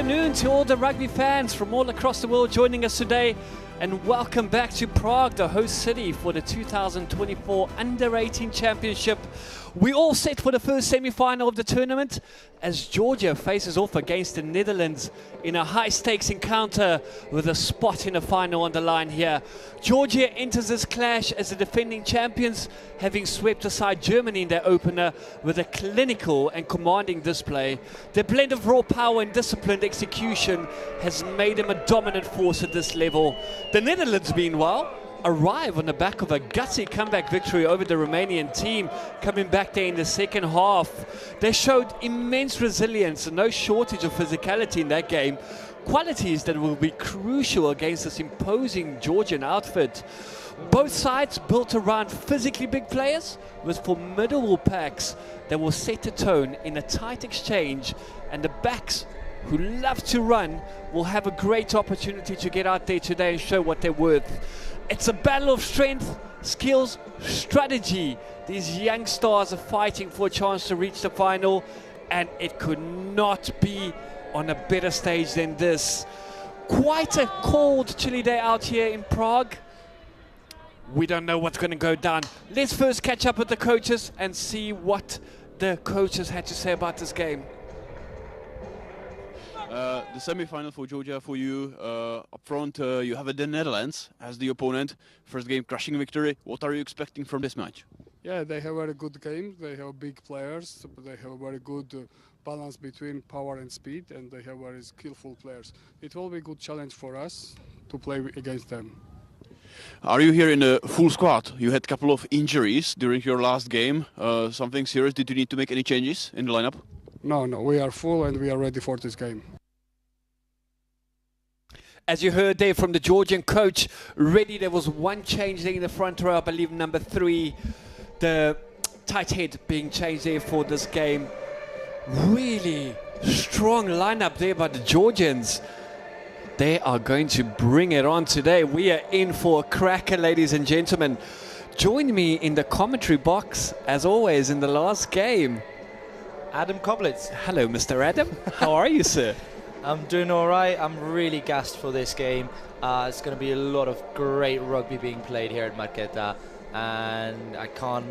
afternoon to all the rugby fans from all across the world joining us today, and welcome back to Prague, the host city for the 2024 Under-18 Championship. We're all set for the first semi-final of the tournament as Georgia faces off against the Netherlands in a high-stakes encounter with a spot in the final on the line here. Georgia enters this clash as the defending champions, having swept aside Germany in their opener with a clinical and commanding display. Their blend of raw power and disciplined execution has made them a dominant force at this level. The Netherlands, meanwhile, arrive on the back of a gutsy comeback victory over the Romanian team, coming back there in the second half. They showed immense resilience and no shortage of physicality in that game, qualities that will be crucial against this imposing Georgian outfit. Both sides built around physically big players with formidable packs that will set the tone in a tight exchange, and the backs who love to run will have a great opportunity to get out there today and show what they're worth. It's a battle of strength, skills, strategy. These young stars are fighting for a chance to reach the final, and it could not be on a better stage than this. Quite a cold, chilly day out here in Prague. We don't know what's going to go down. Let's first catch up with the coaches and see what the coaches had to say about this game. The semi-final for Georgia, for you, up front, you have the Netherlands as the opponent. First game, crushing victory. What are you expecting from this match? Yeah, they have very good game. They have big players. They have very good balance between power and speed, and they have very skillful players. It will be a good challenge for us to play against them. Are you here in a full squad? You had a couple of injuries during your last game. Something serious? Did you need to make any changes in the lineup? No, we are full and we are ready for this game. As you heard there from the Georgian coach, ready. There was one change there in the front row, I believe number 3, the tight head being changed there for this game. Really strong lineup there by the Georgians. They are going to bring it on today. We are in for a cracker, ladies and gentlemen. Join me in the commentary box, as always, in the last game. Adam Koblitz. Hello, Mr. Adam. How are you, sir? I'm doing all right. I'm really gassed for this game. It's going to be a lot of great rugby being played here at Marketa, and I can't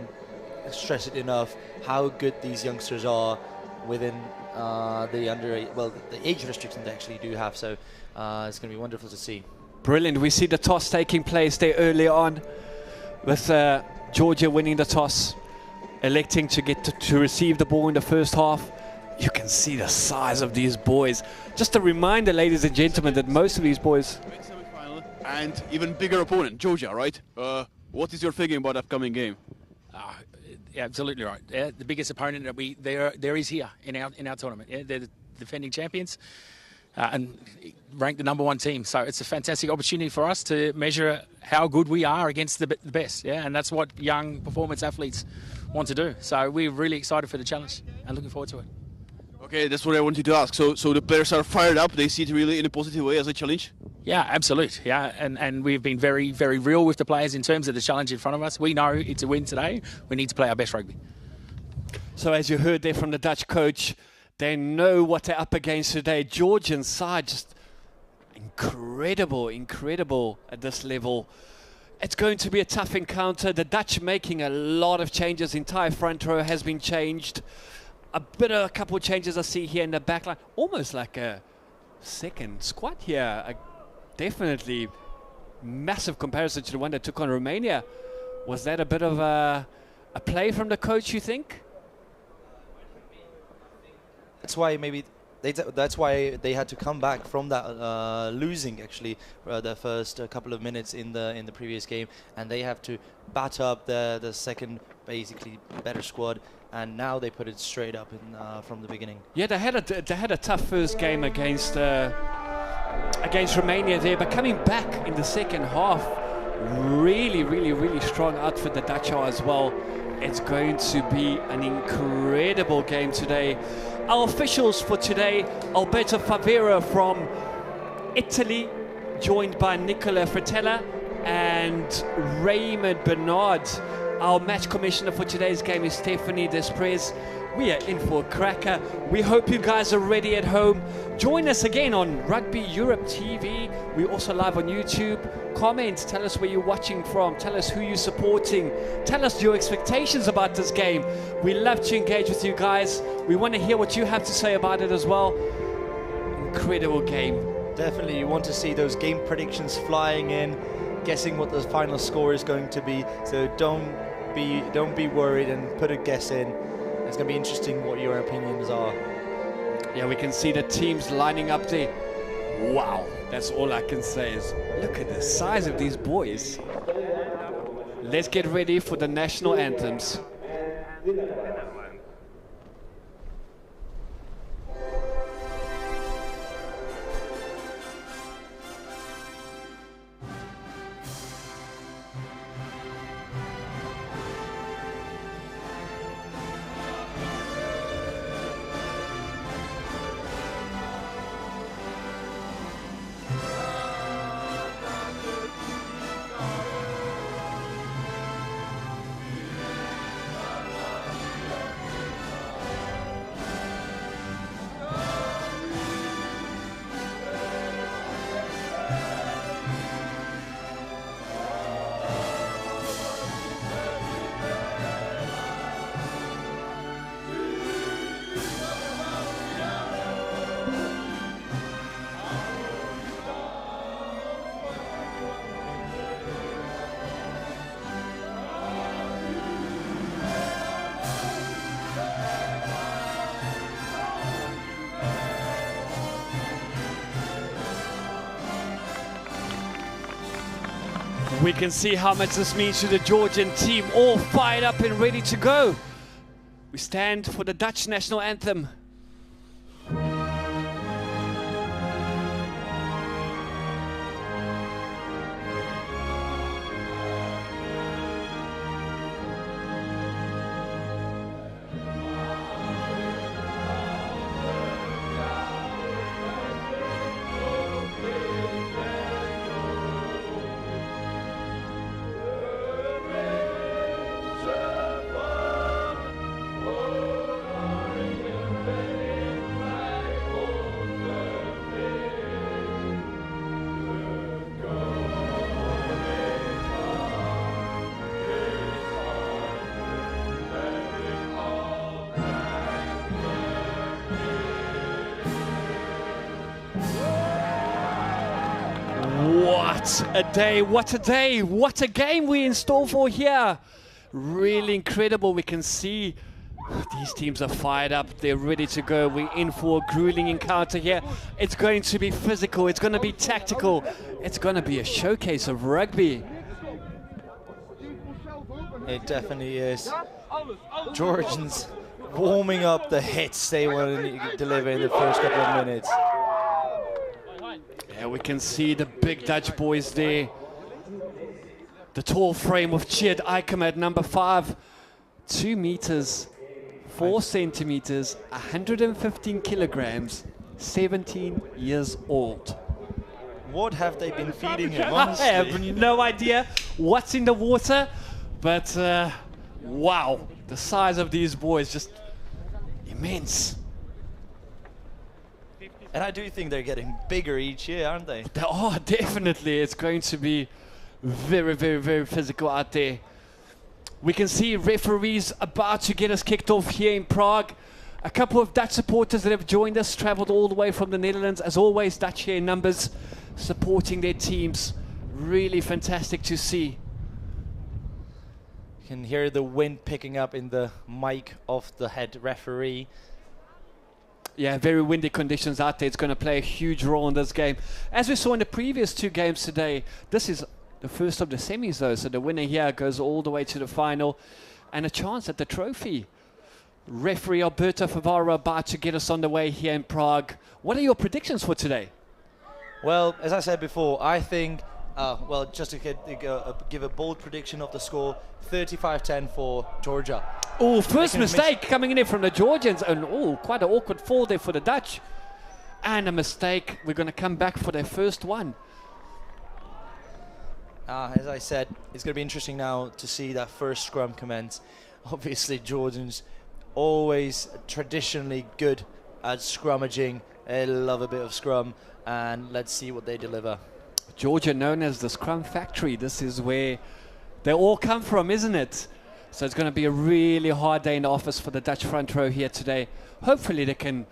stress it enough how good these youngsters are within the age restriction they actually do have. So it's going to be wonderful to see. Brilliant. We see the toss taking place there early on, with Georgia winning the toss, electing to get to receive the ball in the first half. You can see the size of these boys. Just a reminder, ladies and gentlemen, that most of these boys... Great semi-final and even bigger opponent, Georgia, right? What is your thinking about the upcoming game? Yeah, absolutely right. Yeah, the biggest opponent that there is here in our tournament. Yeah, they're the defending champions and ranked the #1 team. So it's a fantastic opportunity for us to measure how good we are against the best. Yeah, and that's what young performance athletes want to do. So we're really excited for the challenge and looking forward to it. Okay, that's what I wanted to ask. So the players are fired up. They see it really in a positive way as a challenge? Yeah, absolutely. Yeah, and we've been very, very real with the players in terms of the challenge in front of us. We know it's a win today. We need to play our best rugby. So as you heard there from the Dutch coach, they know what they're up against today. Georgian side, just incredible at this level. It's going to be a tough encounter. The Dutch making a lot of changes. Entire front row has been changed. A couple of changes I see here in the back line. Almost like a second squad here. Definitely massive comparison to the one that took on Romania. Was that a bit of a play from the coach, you think? That's why they had to come back from that losing actually the first couple of minutes in the previous game, and they have to bat up the second basically better squad, and now they put it straight up from the beginning. Yeah, they had a tough first game against Romania there, but coming back in the second half, really strong outfit the Dutch are as well. It's going to be an incredible game today. Our officials for today: Alberto Favera from Italy, joined by Nicola Fratella and Raymond Bernard. Our match commissioner for today's game is Stephanie Desprez. We are in for a cracker. We hope you guys are ready at home. Join us again on Rugby Europe TV. We're also live on YouTube. Comment, tell us where you're watching from. Tell us who you're supporting. Tell us your expectations about this game. We love to engage with you guys. We want to hear what you have to say about it as well. Incredible game. Definitely, you want to see those game predictions flying in, guessing what the final score is going to be. So don't be worried and put a guess in. It's going to be interesting what your opinions are. Yeah, we can see the teams lining up there. Wow, that's all I can say is look at the size of these boys. Let's get ready for the national anthems. We can see how much this means to the Georgian team, all fired up and ready to go. We stand for the Dutch national anthem. What a day, what a day, what a game we're in store for here. Really incredible. We can see these teams are fired up, they're ready to go. We're in for a grueling encounter here. It's going to be physical, it's going to be tactical, it's going to be a showcase of rugby. It definitely is. Georgians warming up the hits they want to deliver in the first couple of minutes. Yeah, we can see the big Dutch boys there. The tall frame of Tjeerd Eikem at number 5. 2 meters, 4 centimeters, 115 kilograms, 17 years old. What have they been feeding him, I honestly? have no idea what's in the water, but wow, the size of these boys, just immense. And I do think they're getting bigger each year, aren't they? Oh, definitely. It's going to be very, very, very physical out there. We can see referees about to get us kicked off here in Prague. A couple of Dutch supporters that have joined us, traveled all the way from the Netherlands. As always, Dutch here in numbers, supporting their teams. Really fantastic to see. You can hear the wind picking up in the mic of the head referee. Yeah, very windy conditions out there. It's going to play a huge role in this game. As we saw in the previous 2 games today, this is the first of the semis though, so the winner here goes all the way to the final and a chance at the trophy. Referee Alberto Favaro about to get us on the way here in Prague. What are your predictions for today? Well, as I said before, I think, well, just to give a bold prediction of the score, 35-10 for Georgia. Oh, first mistake coming in from the Georgians. And oh, quite an awkward fall there for the Dutch. And a mistake. We're going to come back for their first one. As I said, it's going to be interesting now to see that first scrum commence. Obviously, Georgians always traditionally good at scrummaging. They love a bit of scrum, and let's see what they deliver. Georgia, known as the Scrum Factory, this is where they all come from, isn't it? So it's going to be a really hard day in the office for the Dutch front row here today. Hopefully they can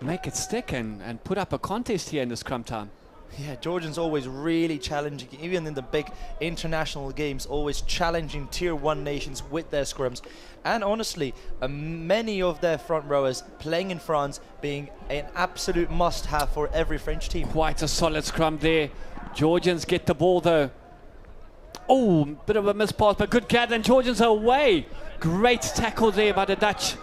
make it stick and put up a contest here in the scrum time. Yeah, Georgians always really challenging, even in the big international games, always challenging tier 1 nations with their scrums. And honestly, many of their front rowers playing in France being an absolute must-have for every French team. Quite a solid scrum there. Georgians get the ball though. Oh, bit of a mispass, but good gather, and Georgians are away. Great tackle there by the Dutch.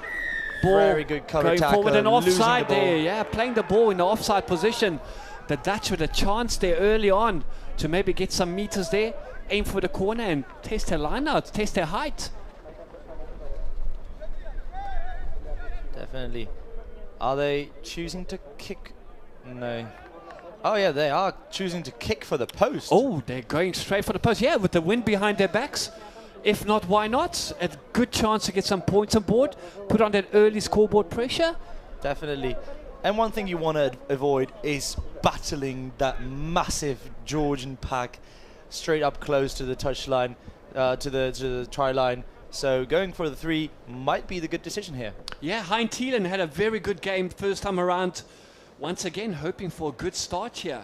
Ball Very good cover going tackle, forward and offside losing the ball. there. Yeah, playing the ball in the offside position. The Dutch with a chance there early on to maybe get some meters there, aim for the corner and test their line out, test their height. Definitely. Are they choosing to kick? No. Oh yeah, they are choosing to kick for the post. Oh, they're going straight for the post. Yeah, with the wind behind their backs. If not, why not? A good chance to get some points on board, put on that early scoreboard pressure. Definitely. And one thing you want to avoid is battling that massive Georgian pack straight up close to the touchline, to the try line. So going for the 3 might be the good decision here. Yeah, Hein Thielen had a very good game first time around. Once again, hoping for a good start here.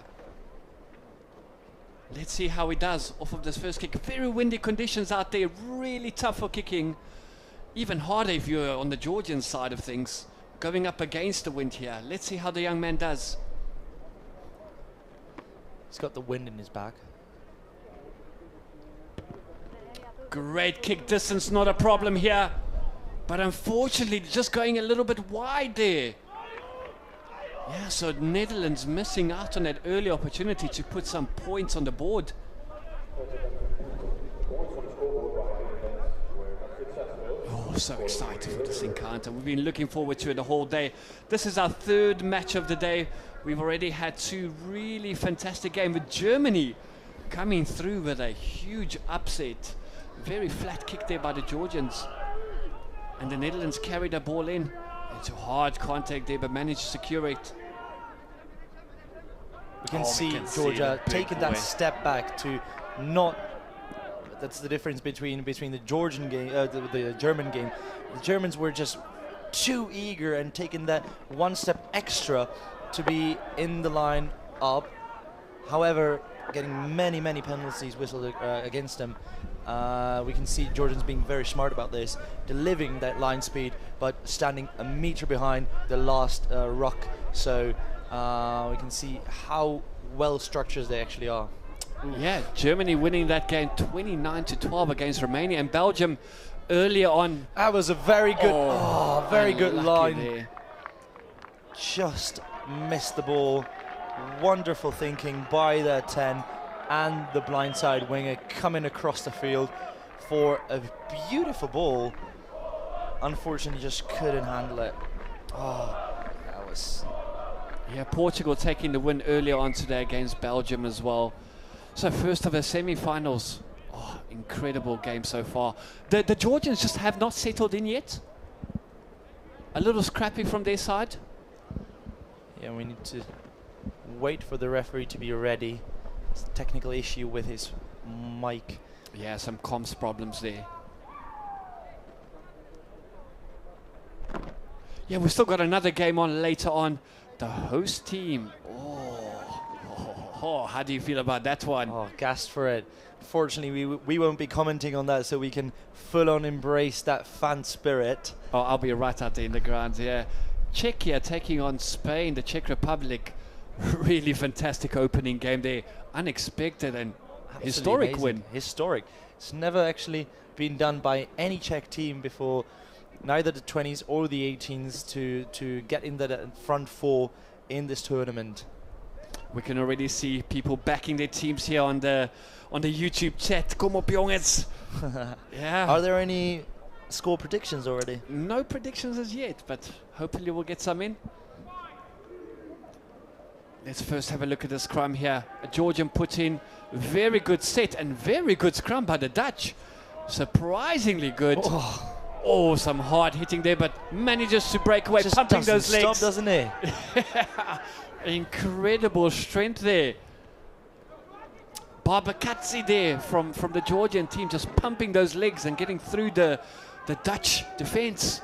Let's see how he does off of this first kick. Very windy conditions out there, really tough for kicking. Even harder if you're on the Georgian side of things. Going up against the wind here. Let's see how the young man does. He's got the wind in his back. Great kick distance, not a problem here. But unfortunately, just going a little bit wide there. Yeah, so Netherlands missing out on that early opportunity to put some points on the board. Oh, so excited for this encounter. We've been looking forward to it the whole day. This is our 3rd match of the day. We've already had 2 really fantastic games, with Germany coming through with a huge upset. Very flat kick there by the Georgians. And the Netherlands carried the ball in. Into hard contact there, but managed to secure it. We can see Georgia taking that boy. step back to not. That's the difference between the Georgian game, the German game. The Germans were just too eager and taking that one step extra to be in the line up. However, getting many penalties whistled against them. We can see Georgians being very smart about this, delivering that line speed, but standing a meter behind the last ruck. So we can see how well structured they actually are. Yeah, Germany winning that game 29-12 against Romania, and Belgium earlier on. That was a very good, very good line. There. Just missed the ball. Wonderful thinking by the 10 and the blindside winger coming across the field for a beautiful ball. Unfortunately, just couldn't handle it. Oh, that was. Yeah, Portugal taking the win earlier on today against Belgium as well. So first of the semi-finals. Oh, incredible game so far. The Georgians just have not settled in yet. A little scrappy from their side. Yeah, we need to wait for the referee to be ready. It's a technical issue with his mic. Yeah, some comms problems there. Yeah, we've still got another game on later on. The host team. Oh, how do you feel about that one? Oh, gassed for it. Fortunately, we won't be commenting on that, so we can full-on embrace that fan spirit. Oh, I'll be right out there in the grounds, yeah. Czechia taking on Spain, the Czech Republic. Really fantastic opening game there. Unexpected and Absolutely historic amazing. win. Historic. It's never actually been done by any Czech team before, neither the 20s or the 18s, to get in the front 4 in this tournament. We can already see people backing their teams here on the YouTube chat. Kom op jongens. Yeah. Are there any score predictions already? No predictions as yet, but hopefully we'll get some in. Let's first have a look at the scrum here. A Georgian put in very good set and very good scrum by the Dutch. Surprisingly good. Oh. Oh, some hard hitting there, but manages to break away, Just pumping doesn't those legs. stop, doesn't he? Incredible strength there. Barbakatsi there from the Georgian team, just pumping those legs and getting through the Dutch defense.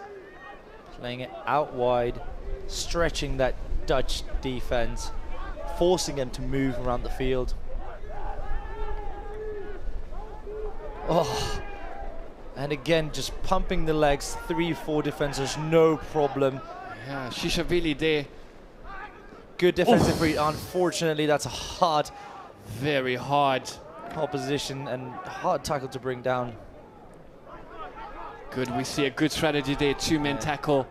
Playing it out wide, stretching that Dutch defense, forcing them to move around the field. Oh, and again, just pumping the legs, 3-4 defenders, no problem. Yeah, Shishavili there. Good defensive read. Unfortunately, that's a hard, very hard opposition and hard tackle to bring down. Good, we see a good strategy there, two-man tackle.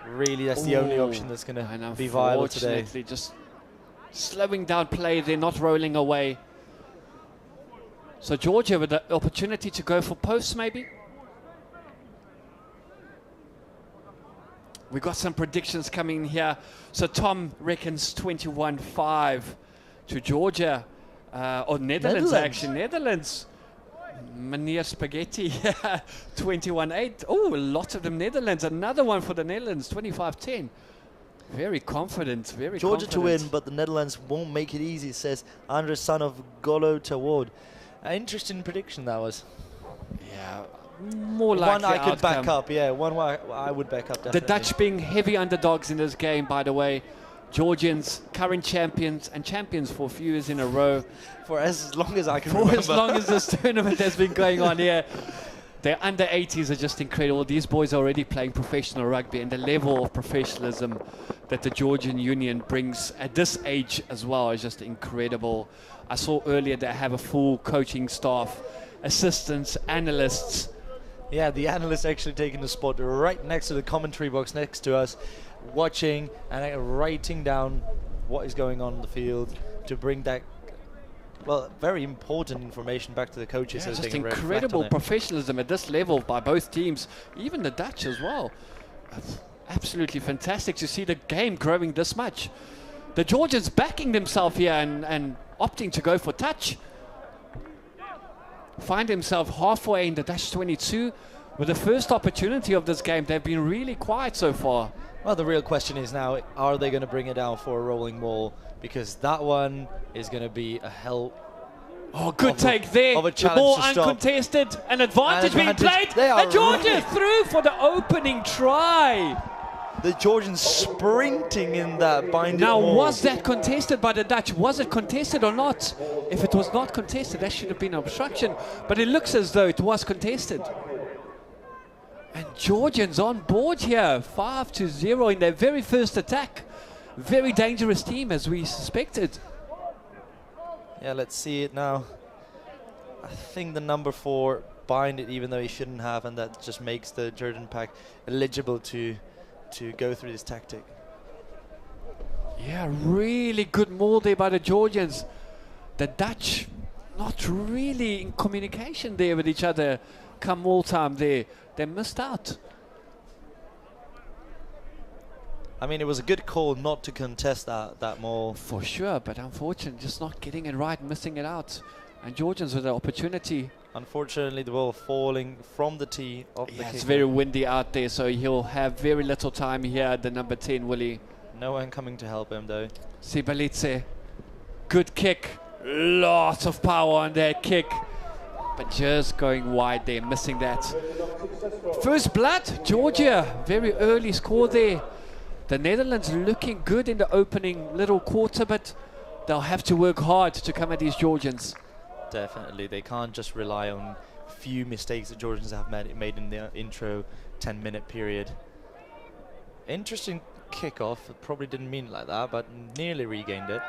Really, that's the only option that's going to be viable today. Unfortunately, just slowing down play, they're not rolling away. So Georgia with the opportunity to go for posts maybe. We got some predictions coming in here. So Tom reckons 21-5 to Georgia, or Netherlands actually, Netherlands. Meneer Spaghetti, 21-8. Oh, a lot of them Netherlands. Another one for the Netherlands, 25-10. Very confident, very Georgia confident. to win, but the Netherlands won't make it easy, says Andres, son of Golo Tawad. An interesting prediction that was. Yeah, more like one I could back up, yeah. One I would back up, definitely. The Dutch being heavy underdogs in this game, by the way. Georgians, current champions, and champions for a few years in a row. For as long as I can remember. For as long as this tournament has been going on here. Their under 80s are just incredible. These boys are already playing professional rugby, and the level of professionalism that the Georgian Union brings at this age as well is just incredible. I saw earlier they have a full coaching staff, assistants, analysts. Yeah, the analyst actually taking the spot right next to the commentary box next to us, watching and writing down what is going on in the field to bring that, well, very important information back to the coaches. Yeah, so just they can incredible professionalism at this level by both teams, even the Dutch as well. Absolutely fantastic to see the game growing this much. The Georgians backing themselves here and opting to go for touch. Find himself halfway in the Dutch 22 with the first opportunity of this game. They've been really quiet so far. Well, the real question is now, are they going to bring it down for a rolling ball? Because that one is going to be a hell. Oh, good take there. Of a the challenge ball to stop. Uncontested. An advantage being played. They are And Georgia really through for the opening try. The Georgians sprinting in that binding Now, wall. was that contested by the Dutch? Was it contested or not? If it was not contested, that should have been obstruction. But it looks as though it was contested. And Georgians on board here, 5-0 in their very first attack. Very dangerous team, as we suspected. Yeah, let's see it now. I think the number 4 bind it even though he shouldn't have, and that just makes the Georgian pack eligible to go through this tactic. Yeah, really good maul there by the Georgians. The Dutch not really in communication there with each other come maul time there. They missed out. I mean, it was a good call not to contest that maul. For sure, but unfortunately just not getting it right, missing it out. And Georgians with the opportunity. Unfortunately, the ball falling from the tee of the kick. It's very windy out there, so he'll have very little time here at the number 10, will he? No one coming to help him, though. Sibalitse, good kick. Lots of power on that kick. But just going wide there, missing that. First blood, Georgia. Very early score there. The Netherlands looking good in the opening little quarter, but they'll have to work hard to come at these Georgians. Definitely, they can't just rely on few mistakes that Georgians have made in the intro 10-minute period. Interesting kickoff. It probably didn't mean it like that, but nearly regained it.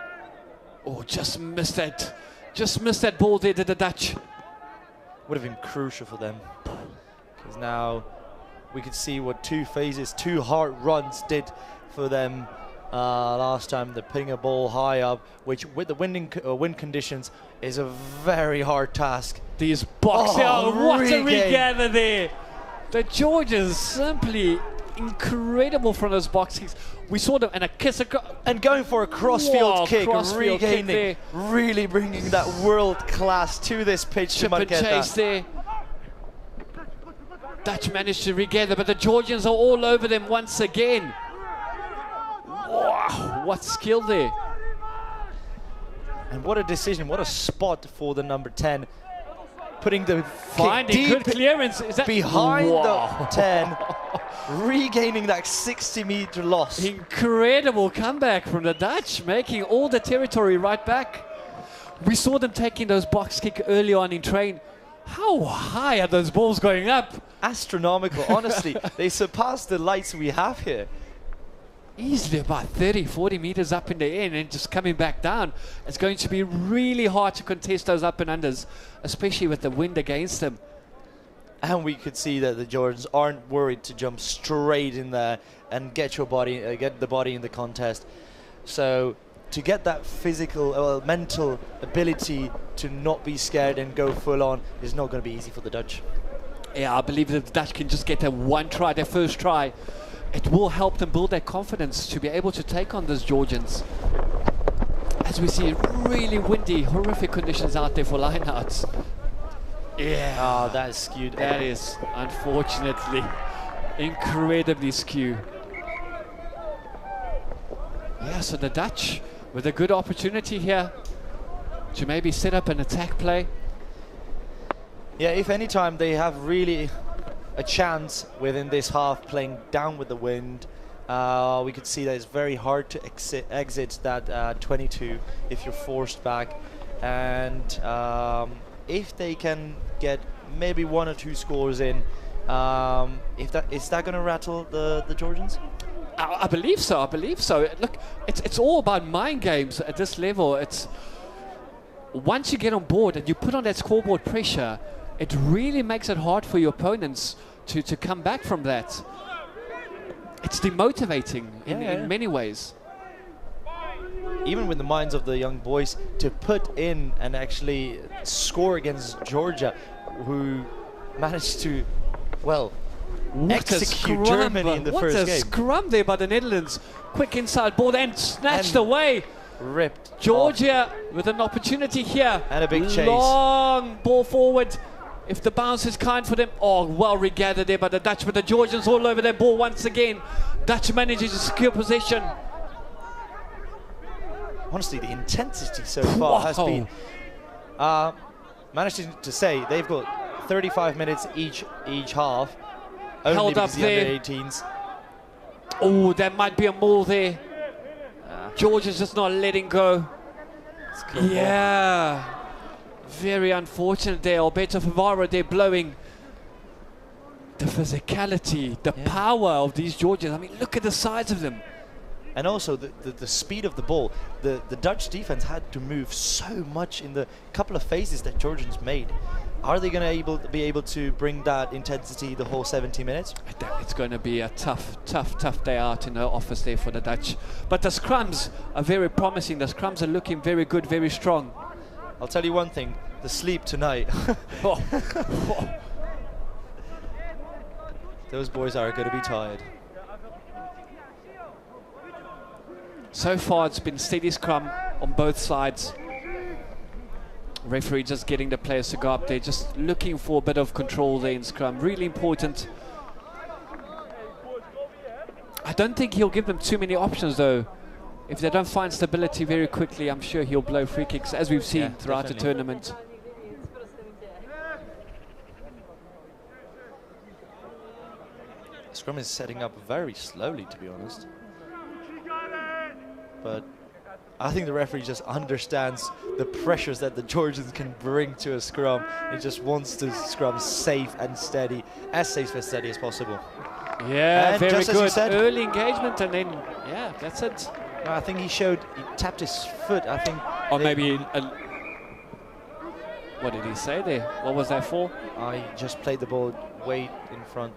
Oh, just missed that. Just missed that ball there to the Dutch. Would have been crucial for them. Because now we could see what 2 phases, 2 hard runs did for them last time. They're putting a ball high up, which with the wind conditions is a very hard task. These boxes, what a regather there. The Georgians simply incredible from those boxes. We saw them and a kiss and going for a crossfield kick, regaining, kick really bringing that world class to this pitch to Marketa. Chase there. Dutch managed to regather, but the Georgians are all over them once again. Wow, what skill there. And what a decision, what a spot for the number 10. Putting the Finding kick good clearance. Is that behind the 10, regaining that 60-meter loss. Incredible comeback from the Dutch, making all the territory right back. We saw them taking those box kick early on in train. How high are those balls going up? Astronomical, honestly. They surpassed the lights we have here. Easily about 30, 40 meters up in the air and then just coming back down. It's going to be really hard to contest those up and unders, especially with the wind against them. And we could see that the Georgians aren't worried to jump straight in there and get the body in the contest. So to get that physical, mental ability to not be scared and go full on is not going to be easy for the Dutch. Yeah, I believe that the Dutch can just get their first try. It will help them build their confidence to be able to take on those Georgians. As we see really windy, horrific conditions out there for lineouts. Yeah. Oh, that is skewed. That is, unfortunately, incredibly skewed. Yeah, so the Dutch with a good opportunity here to maybe set up an attack play. Yeah, if any time they have really a chance within this half playing down with the wind, we could see that it's very hard to exit that 22 if you're forced back. And if they can get maybe 1 or 2 scores in, is that going to rattle the Georgians? I believe so. I believe so. Look, it's all about mind games at this level. It's once you get on board and you put on that scoreboard pressure, it really makes it hard for your opponents to come back from that. It's demotivating in many ways. Even with the minds of the young boys to put in and actually score against Georgia, who managed to, execute Germany in the first game. What a scrum there by the Netherlands. Quick inside ball and snatched away. Ripped. Georgia with an opportunity here. And a big chase. Long ball forward. If the bounce is kind for them. Oh, well regathered there by the Dutch, but the Georgians all over their ball once again. Dutch manages to secure possession. Honestly, the intensity so far has been... managed to say they've got 35 minutes each half. Only Held up the there. under-18s. Oh, there might be a maul there. Georgia's just not letting go. Yeah. Very unfortunate there. Alberto Favaro there blowing. The physicality, the power of these Georgians. I mean, look at the size of them. And also the speed of the ball. The Dutch defense had to move so much in the couple of phases that Georgians made. Are they going to be able to bring that intensity the whole 70 minutes? It's going to be a tough day out in the office there for the Dutch. But the scrums are very promising. The scrums are looking very good, very strong. I'll tell you one thing, the sleep tonight. Those boys are going to be tired. So far it's been steady scrum on both sides. Referee just getting the players to go up there, just looking for a bit of control there in scrum. Really important. I don't think he'll give them too many options though. If they don't find stability very quickly, I'm sure he'll blow free kicks, as we've seen throughout the tournament. Scrum is setting up very slowly, to be honest. But I think the referee just understands the pressures that the Georgians can bring to a scrum. He just wants to scrum safe and steady, as safe and steady as possible. Yeah, and very just as you good. said, early engagement, and then, yeah, that's it. I think he tapped his foot, I think. Or maybe, what did he say there? What was that for? I just played the ball way in front.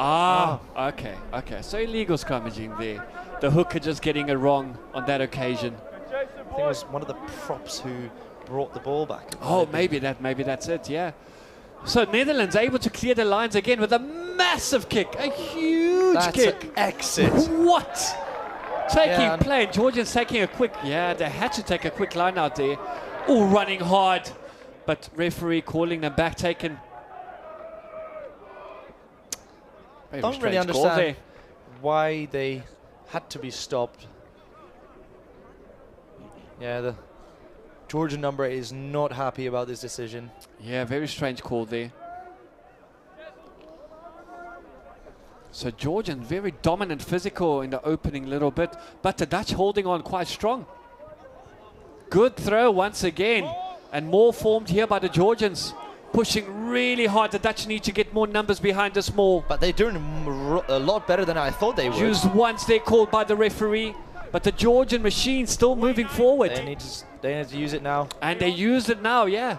Okay. So illegal scrummaging there. The hooker just getting it wrong on that occasion. I think it was one of the props who brought the ball back. Oh, maybe that's it, yeah. So Netherlands able to clear the lines again with a massive kick, a huge kick. An exit. What? Taking play, Georgians taking a quick, they had to take a quick line out there. Oh, running hard, but referee calling them back, taken. don't really understand why they had to be stopped. Yeah, the Georgian number is not happy about this decision. Yeah, very strange call there. So Georgian very dominant, physical in the opening little bit, but the Dutch holding on quite strong. Good throw once again, and more formed here by the Georgians. Pushing really hard. The Dutch need to get more numbers behind this maul. But they're doing a lot better than I thought they would. Used once, they're called by the referee. But the Georgian machine still moving forward. They need to use it now. And they used it now, yeah.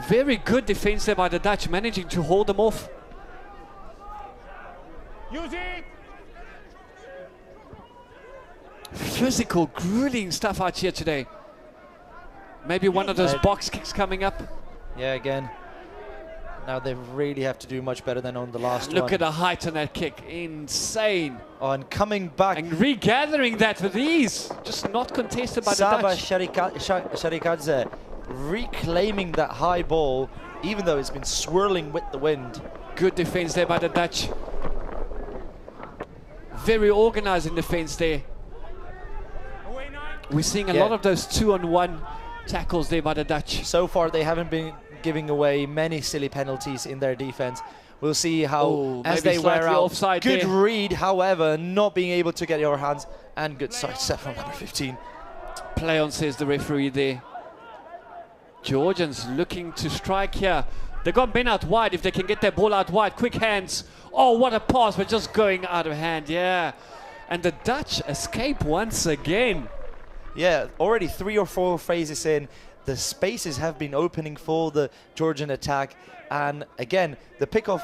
Very good defense there by the Dutch, managing to hold them off. Use it! Physical, grueling stuff out here today. Maybe one of those box kicks coming up. Yeah, again. Now they really have to do much better than on the last one. Look at the height on that kick. Insane. Oh, and coming back. And regathering that with ease. Just not contested by the Dutch. Sharikadze reclaiming that high ball, even though it's been swirling with the wind. Good defense there by the Dutch. Very organized in defense there. We're seeing a lot of those 2-on-1 tackles there by the Dutch. So far, they haven't been giving away many silly penalties in their defense. We'll see how, as they wear out. Offside good there. read, however, not being able to get your hands, and good side step from number 15. Play on, says the referee there. Georgians looking to strike here. They got men out wide. If they can get their ball out wide, quick hands. Oh, what a pass, but just going out of hand, yeah. And the Dutch escape once again. Yeah, already 3 or 4 phases in. The spaces have been opening for the Georgian attack. And again, the pickoff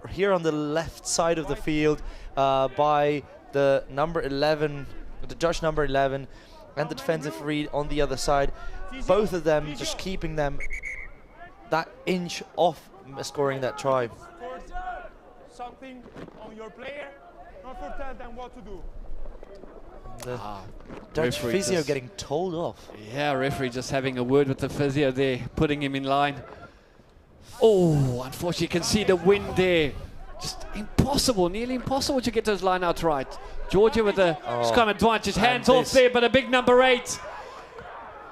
here on the left side of the field by the number 11, the Dutch number 11, and the defensive read on the other side. Both of them just keeping them that inch off scoring that try. Something on your player, not for tell them what to do. The Dutch physio getting told off. Yeah, referee just having a word with the physio there, putting him in line. Oh, unfortunately you can see the wind there. Just impossible, nearly impossible to get those line out right. Georgia with the scrum advantage, hands off there, but a big number 8.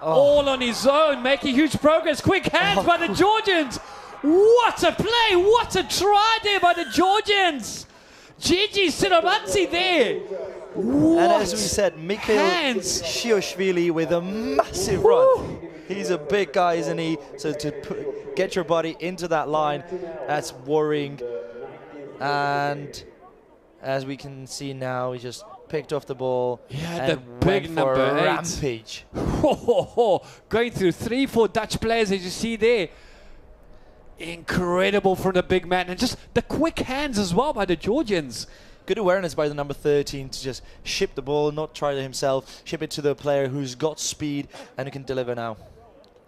All on his own, making huge progress. Quick hands by the Georgians. What a play, what a try there by the Georgians. Gigi Siramansi there. What? And as we said, Mikhail Shioshvili with a massive run. He's a big guy, isn't he? So to get your body into that line, that's worrying. And as we can see now, he just picked off the ball. Yeah, the and big went number for a 8. rampage. Going through 3-4 Dutch players, as you see there. Incredible from the big man. And just the quick hands as well by the Georgians. Good awareness by the number 13 to just ship the ball, not try it himself, ship it to the player who's got speed and who can deliver now.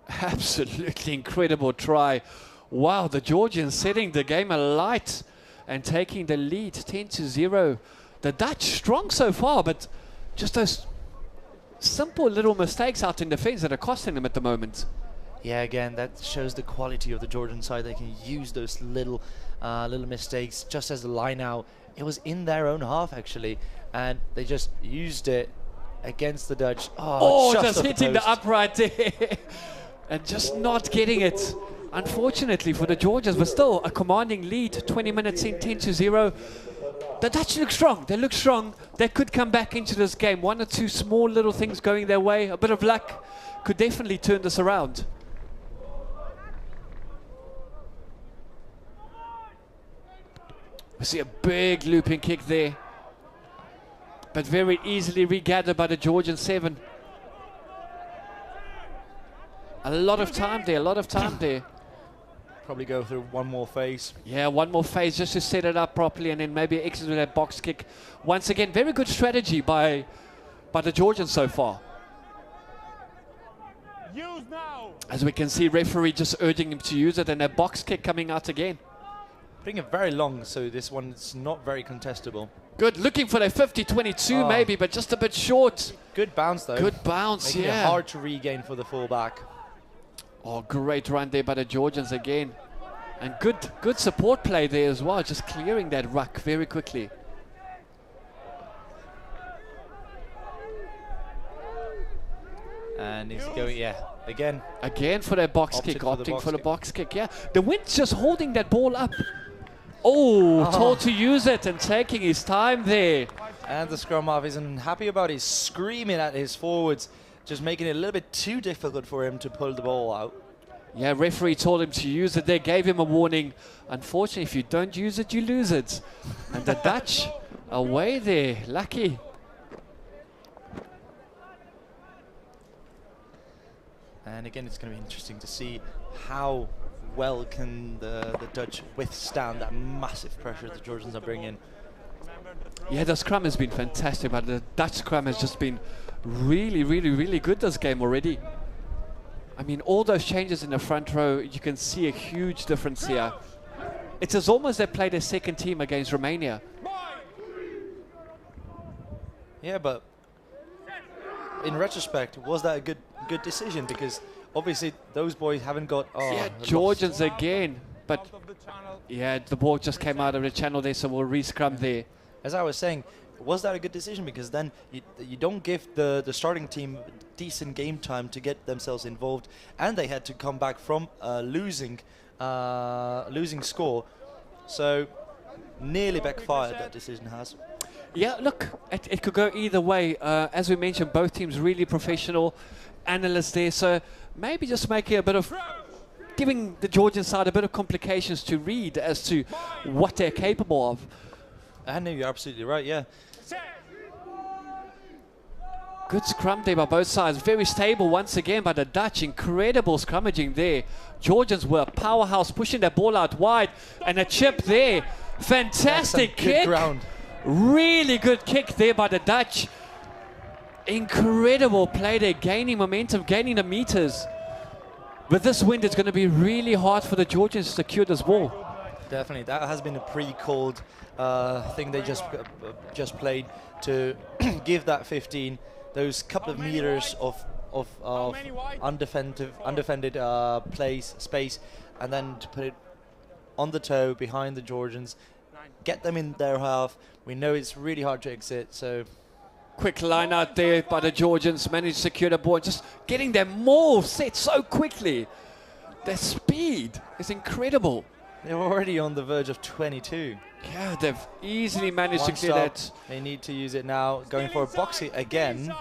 Absolutely incredible try. Wow, the Georgians setting the game alight and taking the lead 10-0. The Dutch strong so far, but just those simple little mistakes out in defense that are costing them at the moment. Yeah, again, that shows the quality of the Georgian side. They can use those little mistakes just as the line out. It was in their own half, actually, and they just used it against the Dutch. Just hitting the upright there and just not getting it. Unfortunately for the Georgians, but still a commanding lead, 20 minutes in, 10-0. The Dutch look strong. They look strong. They could come back into this game. 1 or 2 small little things going their way. A bit of luck could definitely turn this around. We see a big looping kick there, but very easily regathered by the Georgian 7. A lot of time there, Probably go through one more phase. Yeah, one more phase just to set it up properly and then maybe exit with that box kick. Once again, very good strategy by the Georgians so far. Use now. As we can see, referee just urging him to use it and a box kick coming out again. Putting it very long, so this one's not very contestable. Good, looking for a 50-22 maybe, but just a bit short. Good bounce though. Good bounce, Making it hard to regain for the fullback. Oh, great run there by the Georgians again. And good support play there as well, just clearing that ruck very quickly. And he's going, yeah, again. Again for that box kick, For the opting box for the kick. box kick, yeah. The wind's just holding that ball up. Oh, told to use it and taking his time there. And the scrum half isn't happy about it. He's screaming at his forwards, just making it a little bit too difficult for him to pull the ball out. Yeah, referee told him to use it. They gave him a warning. Unfortunately, if you don't use it, you lose it. And the Dutch away there, lucky. And again, it's going to be interesting to see how well can the Dutch withstand that massive pressure the Georgians are bringing. Yeah, the scrum has been fantastic, but the Dutch scrum has just been really, really, really good this game already. I mean, all those changes in the front row, you can see a huge difference here. It's as almost they played a second team against Romania. Yeah, but in retrospect, was that a good decision? Because obviously those boys haven't got. Oh, Yeah, Georgians again, but yeah, the ball just came out of the channel there, so we'll re-scrum there. As I was saying, was that a good decision? Because then you don't give the starting team decent game time to get themselves involved, and they had to come back from losing score, so nearly backfired that decision has. Yeah, look, it could go either way. As we mentioned, both teams really professional analysts there, so maybe just making a bit of, giving the Georgian side a bit of complications to read as to what they're capable of. I know, you're absolutely right, yeah. Good scrum there by both sides. Very stable once again by the Dutch. Incredible scrummaging there. Georgians were a powerhouse, pushing that ball out wide. And a chip there. Fantastic kick. Good ground. Really good kick there by the Dutch. Incredible play there. Gaining momentum, gaining the meters. With this wind, it's going to be really hard for the Georgians to secure this ball. Definitely. That has been a pre-called thing they just played to give that 15 those couple of meters of undefended space, and then to put it on the toe behind the Georgians, get them in their half. We know it's really hard to exit, so quick line out there by the Georgians, managed to secure the ball, just getting their more set so quickly. Their speed is incredible. they're already on the verge of 22. Yeah, they've easily managed One to clear stop. that. They need to use it now. Going for a box hit again.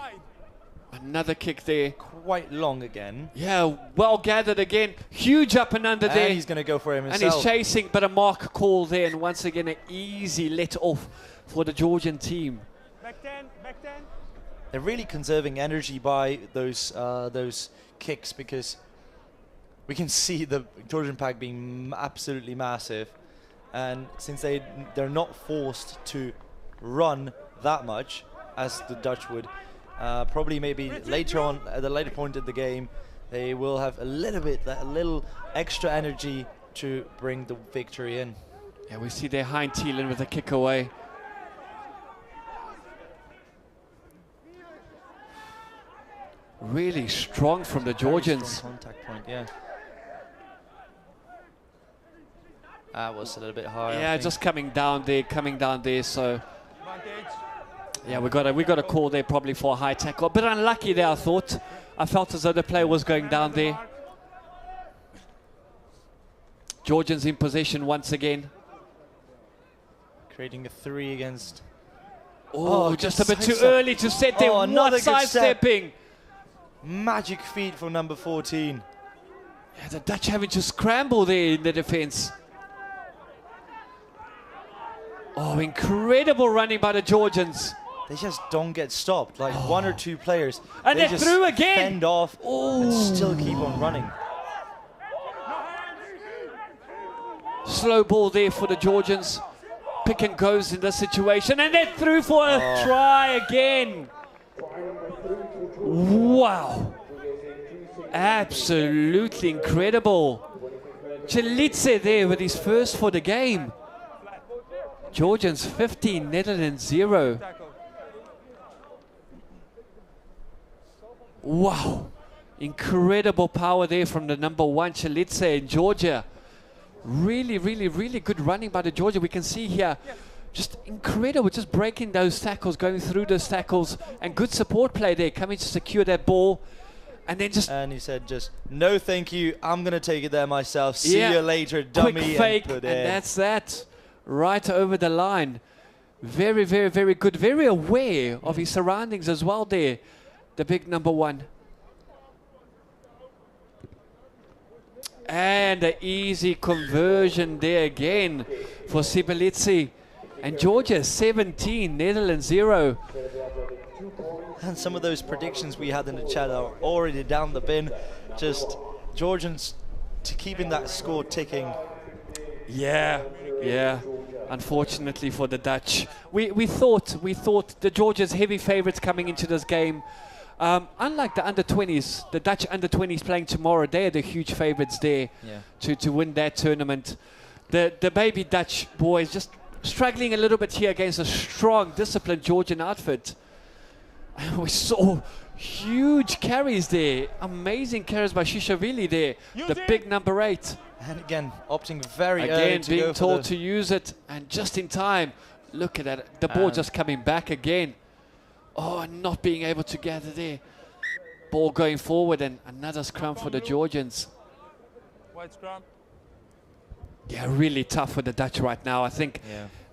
Another kick there. Quite long again. Yeah, well gathered again. Huge up and under And there. he's going to go for him And himself. he's chasing, but a mark call there. And once again, an easy let off for the Georgian team. Back 10, back 10. They're really conserving energy by those kicks, because we can see the Georgian pack being absolutely massive. And since they're not forced to run that much as the Dutch would, probably maybe later on, at a later point in the game, they will have a little extra energy to bring the victory in. Yeah, we see there Hein Thielen with a kick away. Really strong from the Very Georgians. strong contact point, yeah. That was a little bit high. Yeah, just coming down there, so Advantage. yeah, we got a call there probably for a high tackle. A bit unlucky there, I thought. I felt as though the player was going down there. Georgians in possession once again. Creating a 3 against. Oh, just a bit too sidestep. early to set there. Oh, another What good step. sidestepping. Magic feet from number 14. Yeah, the Dutch having to scramble there in the defense. Oh, incredible running by the Georgians. They just don't get stopped. Like one or two players. And they they're just through again. fend off and Oh. still keep on running. Slow ball there for the Georgians. Pick and goes in this situation. And they're through for a try again. Wow. Absolutely incredible. Chalitze there with his first for the game. Georgians 15, Netherlands 0. Wow. Incredible power there from the number 1, Chalitze in Georgia. Really, really, really good running by the Georgia. We can see here, just incredible, just breaking those tackles, going through those tackles, and good support play there, coming to secure that ball. And then just... And he said just, no thank you, I'm going to take it there myself. See you later, dummy. Quick fake, and that's that. Right over the line. Very, very, very good. Very aware of his surroundings as well there, the big number 1. And an easy conversion there again for Sibelici. And Georgia 17, Netherlands 0. And some of those predictions we had in the chat are already down the bin. Just Georgians to keeping that score ticking. Yeah. Unfortunately for the Dutch, we thought the Georgia's heavy favourites coming into this game. Unlike the under-20s, the Dutch under-20s playing tomorrow, they're the huge favourites there to win that tournament. The baby Dutch boys just struggling a little bit here against a strong, disciplined Georgian outfit. We saw huge carries there, amazing carries by Shishvili there, the big number 8. And again, opting very early Again, to being go told to use it, and just in time. Look at that, the ball just coming back again. Oh, not being able to gather there. Ball going forward, and another scrum for the Georgians. White scrum. Yeah, really tough for the Dutch right now. I think,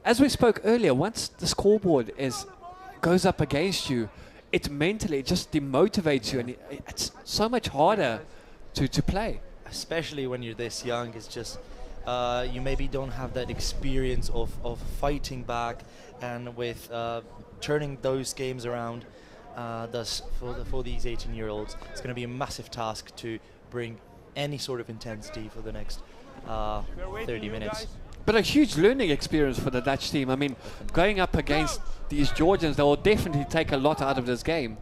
as we spoke earlier, once the scoreboard goes up against you, it mentally just demotivates you, and it's so much harder to play. Especially when you're this young, it's just you maybe don't have that experience of fighting back, and with turning those games around. Thus, for these 18-year-olds, it's going to be a massive task to bring any sort of intensity for the next 30 minutes. But a huge learning experience for the Dutch team. I mean, going up against these Georgians, they will definitely take a lot out of this game.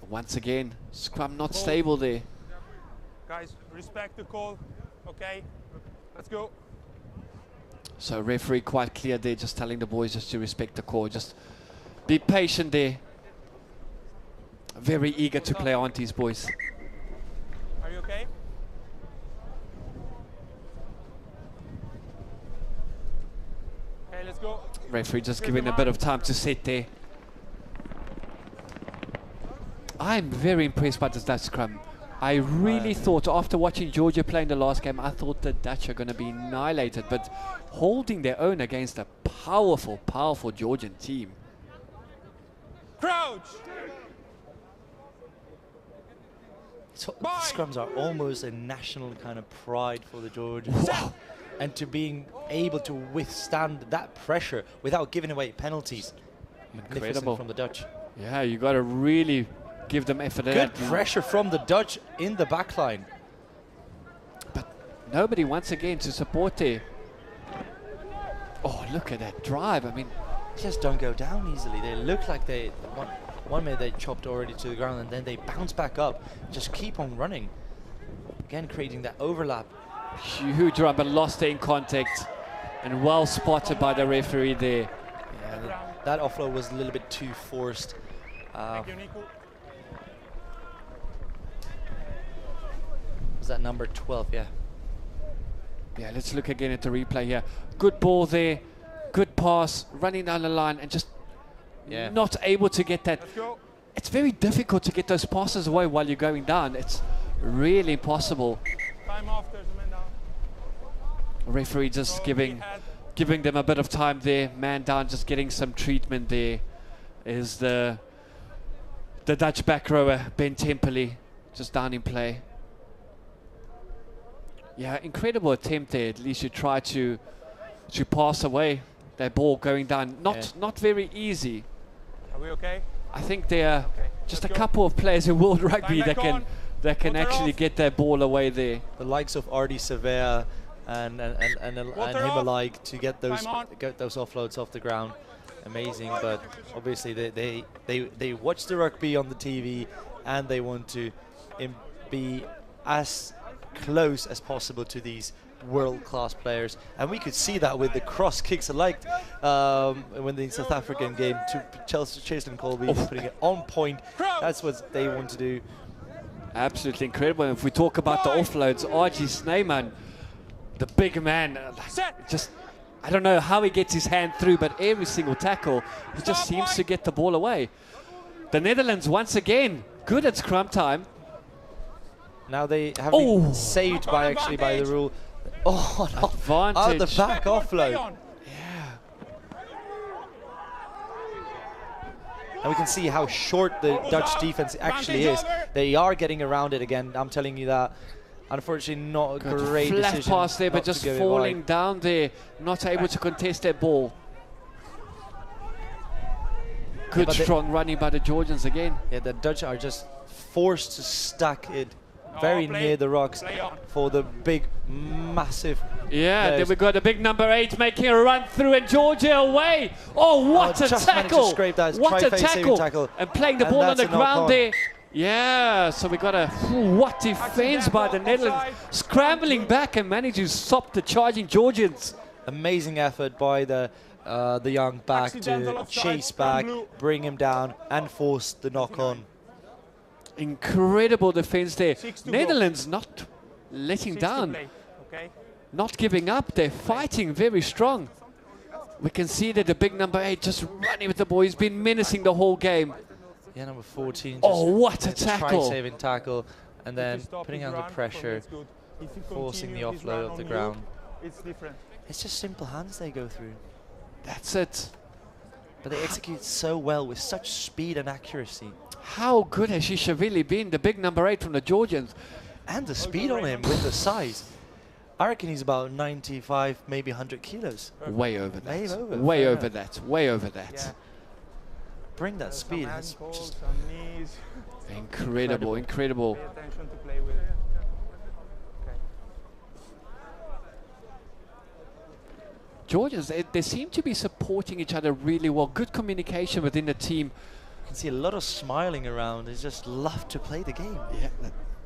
Once again, scrum not stable there. Guys, respect the call. Okay, let's go. So referee quite clear there, just telling the boys just to respect the call. Just be patient there. Very eager to play, aren't these boys? Are you okay? Okay, let's go. Referee just giving a bit of time to sit there. I'm very impressed by this Dutch scrum. I really thought, after watching Georgia play in the last game, I thought the Dutch are going to be annihilated, but holding their own against a powerful, powerful Georgian team. Crouch! So the scrums are almost a national kind of pride for the Georgians. Wow. And to being able to withstand that pressure without giving away penalties. Magnificent from the Dutch. Yeah, you got to really give them effort. Good pressure from the Dutch in the back line. But nobody once again to support there. Oh, look at that drive. I mean, just don't go down easily. They look like they one minute they chopped already to the ground, and then they bounce back up. Just keep on running. Again, creating that overlap. Huge run, but lost in contact. And well spotted by the referee there. Yeah, that offload was a little bit too forced. Was that number 12? Yeah. Yeah, let's look again at the replay here. Good ball there, good pass, running down the line, and just not able to get that. It's very difficult to get those passes away while you're going down. It's really impossible. Time off, there's a man down. Referee just giving them a bit of time there. Man down, just getting some treatment there. Is the Dutch back rower, Ben Temperley, just down in play. Yeah, incredible attempt there. At least you try to pass away that ball going down. Not very easy. Are we okay? I think there are just a couple of players in World Rugby that can actually get that ball away there. The likes of Ardi Sevilla and him alike to get those offloads off the ground. Amazing, but obviously they watch the rugby on the TV and they want to be as close as possible to these world-class players, and we could see that with the cross kicks alike when the South African game to Chaselin Colby putting it on point. That's what they want to do. Absolutely incredible. And if we talk about the offloads, RG Snyman, the big man, just, I don't know how he gets his hand through, but every single tackle, he just seems to get the ball away. The Netherlands, once again, good at scrum time. Now they have been saved by the rule. Oh, no. Advantage. Out the back offload. Yeah. And we can see how short the Dutch defense actually is. They are getting around it again, I'm telling you that. Unfortunately, not a great flat decision. pass there, but just falling down there, not able to contest that ball. Good strong running by the Georgians again. Yeah, the Dutch are just forced to stack it very near the rocks for the big, massive. Yeah, then we got a big number 8 making a run through, and Georgia away. Oh, what a tackle! What a tackle! And playing the ball on the ground there. Yeah, so we got a what defense by the Netherlands, scrambling back and managing to stop the charging Georgians. Amazing effort by the young back to chase back, bring him down, and force the knock on. Incredible defense there. Netherlands not letting down, not giving up. They're fighting very strong. We can see that the big number 8 just running with the ball. He's been menacing the whole game. Yeah, number 14. Oh, what a tackle! Try-saving tackle, and then putting under pressure, forcing the offload off the ground. It's just simple hands they go through. That's it. But they execute so well with such speed and accuracy. How good has Shishvili been, the big number 8 from the Georgians? And the speed on him with the size. I reckon he's about 95, maybe 100 kilos. Way over that. Way over that. Way over that. Yeah. Bring that speed. It's just incredible, incredible. Georgians, they seem to be supporting each other really well. Good communication within the team. You can see a lot of smiling around. They just love to play the game. Yeah,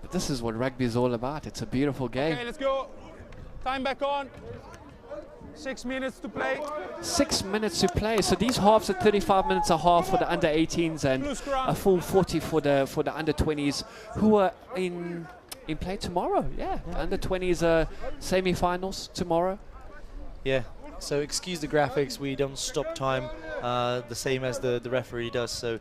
but this is what rugby is all about. It's a beautiful game. Okay, let's go. Time back on. 6 minutes to play. 6 minutes to play. So these halves are 35 minutes a half for the under 18s and a full 40 for the under 20s, who are in play tomorrow. Yeah, under 20s semi-finals tomorrow. Yeah. So excuse the graphics, we don't stop time the same as the referee does, so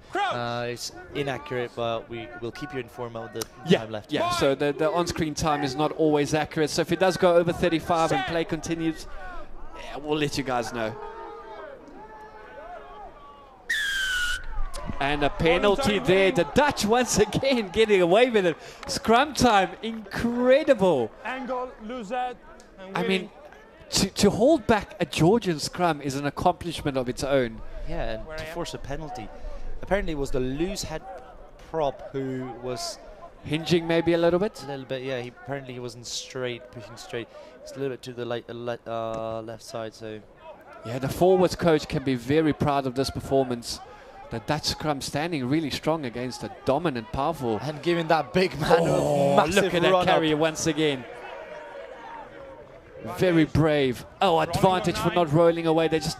it's inaccurate, but we will keep you informed about the time left. Yeah, so the on-screen time is not always accurate, so if it does go over 35 and play continues, yeah, we'll let you guys know. And a penalty there, the Dutch once again getting away with it. Scrum time, incredible. Angle, lose that. I mean, to hold back a Georgian scrum is an accomplishment of its own. Yeah, and to force a penalty. Apparently it was the loose head prop who was hinging maybe a little bit. A little bit, yeah. Apparently he wasn't straight, pushing straight. It's a little bit to the left side, so. Yeah, the forwards coach can be very proud of this performance. The Dutch scrum standing really strong against a dominant, powerful. And giving that big man a massive look at that carrier once again. Very brave. Oh, advantage for not rolling away. They're just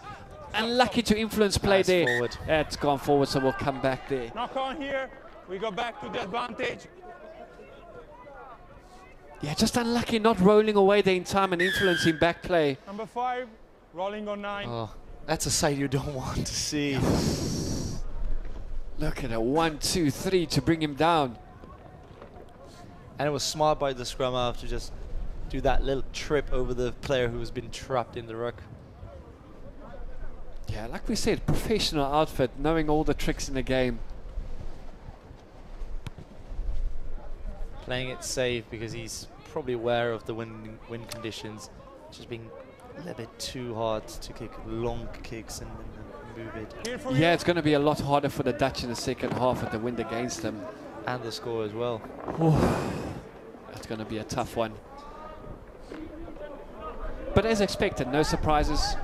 unlucky to influence play there. Forward. It's gone forward, so we'll come back there. Knock on here. We go back to the advantage. Yeah, just unlucky not rolling away there in time and influencing back play. Number 5, rolling on 9. Oh, that's a sight you don't want to see. Look at it, 1, 2, 3 to bring him down. And it was smart by the scrum half to just do that little trip over the player who's been trapped in the ruck. Yeah, like we said, professional outfit, knowing all the tricks in the game. Playing it safe because he's probably aware of the wind conditions. Just being a little bit too hard to kick long kicks and move it. Yeah, it's going to be a lot harder for the Dutch in the second half with the wind against them. And the score as well. That's going to be a tough one. But as expected, no surprises.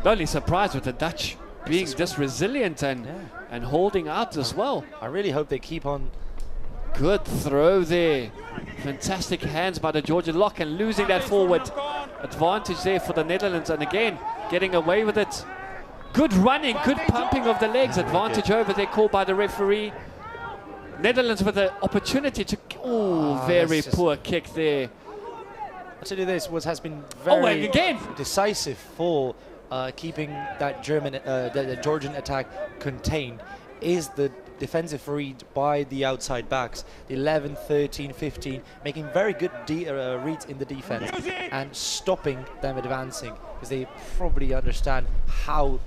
The only surprise with the Dutch being this resilient and holding out as well. I really hope they keep on. Good throw there. Fantastic hands by the Georgian lock and losing that forward. Advantage there for the Netherlands, and again, getting away with it. Good running, good pumping of the legs. Advantage over there called by the referee. Netherlands with the opportunity to... Oh, very poor kick there. I'll tell you this, what has been and very again. decisive for keeping that the Georgian attack contained is the defensive read by the outside backs, the 11, 13, 15, making very good reads in the defense and stopping them advancing, because they probably understand how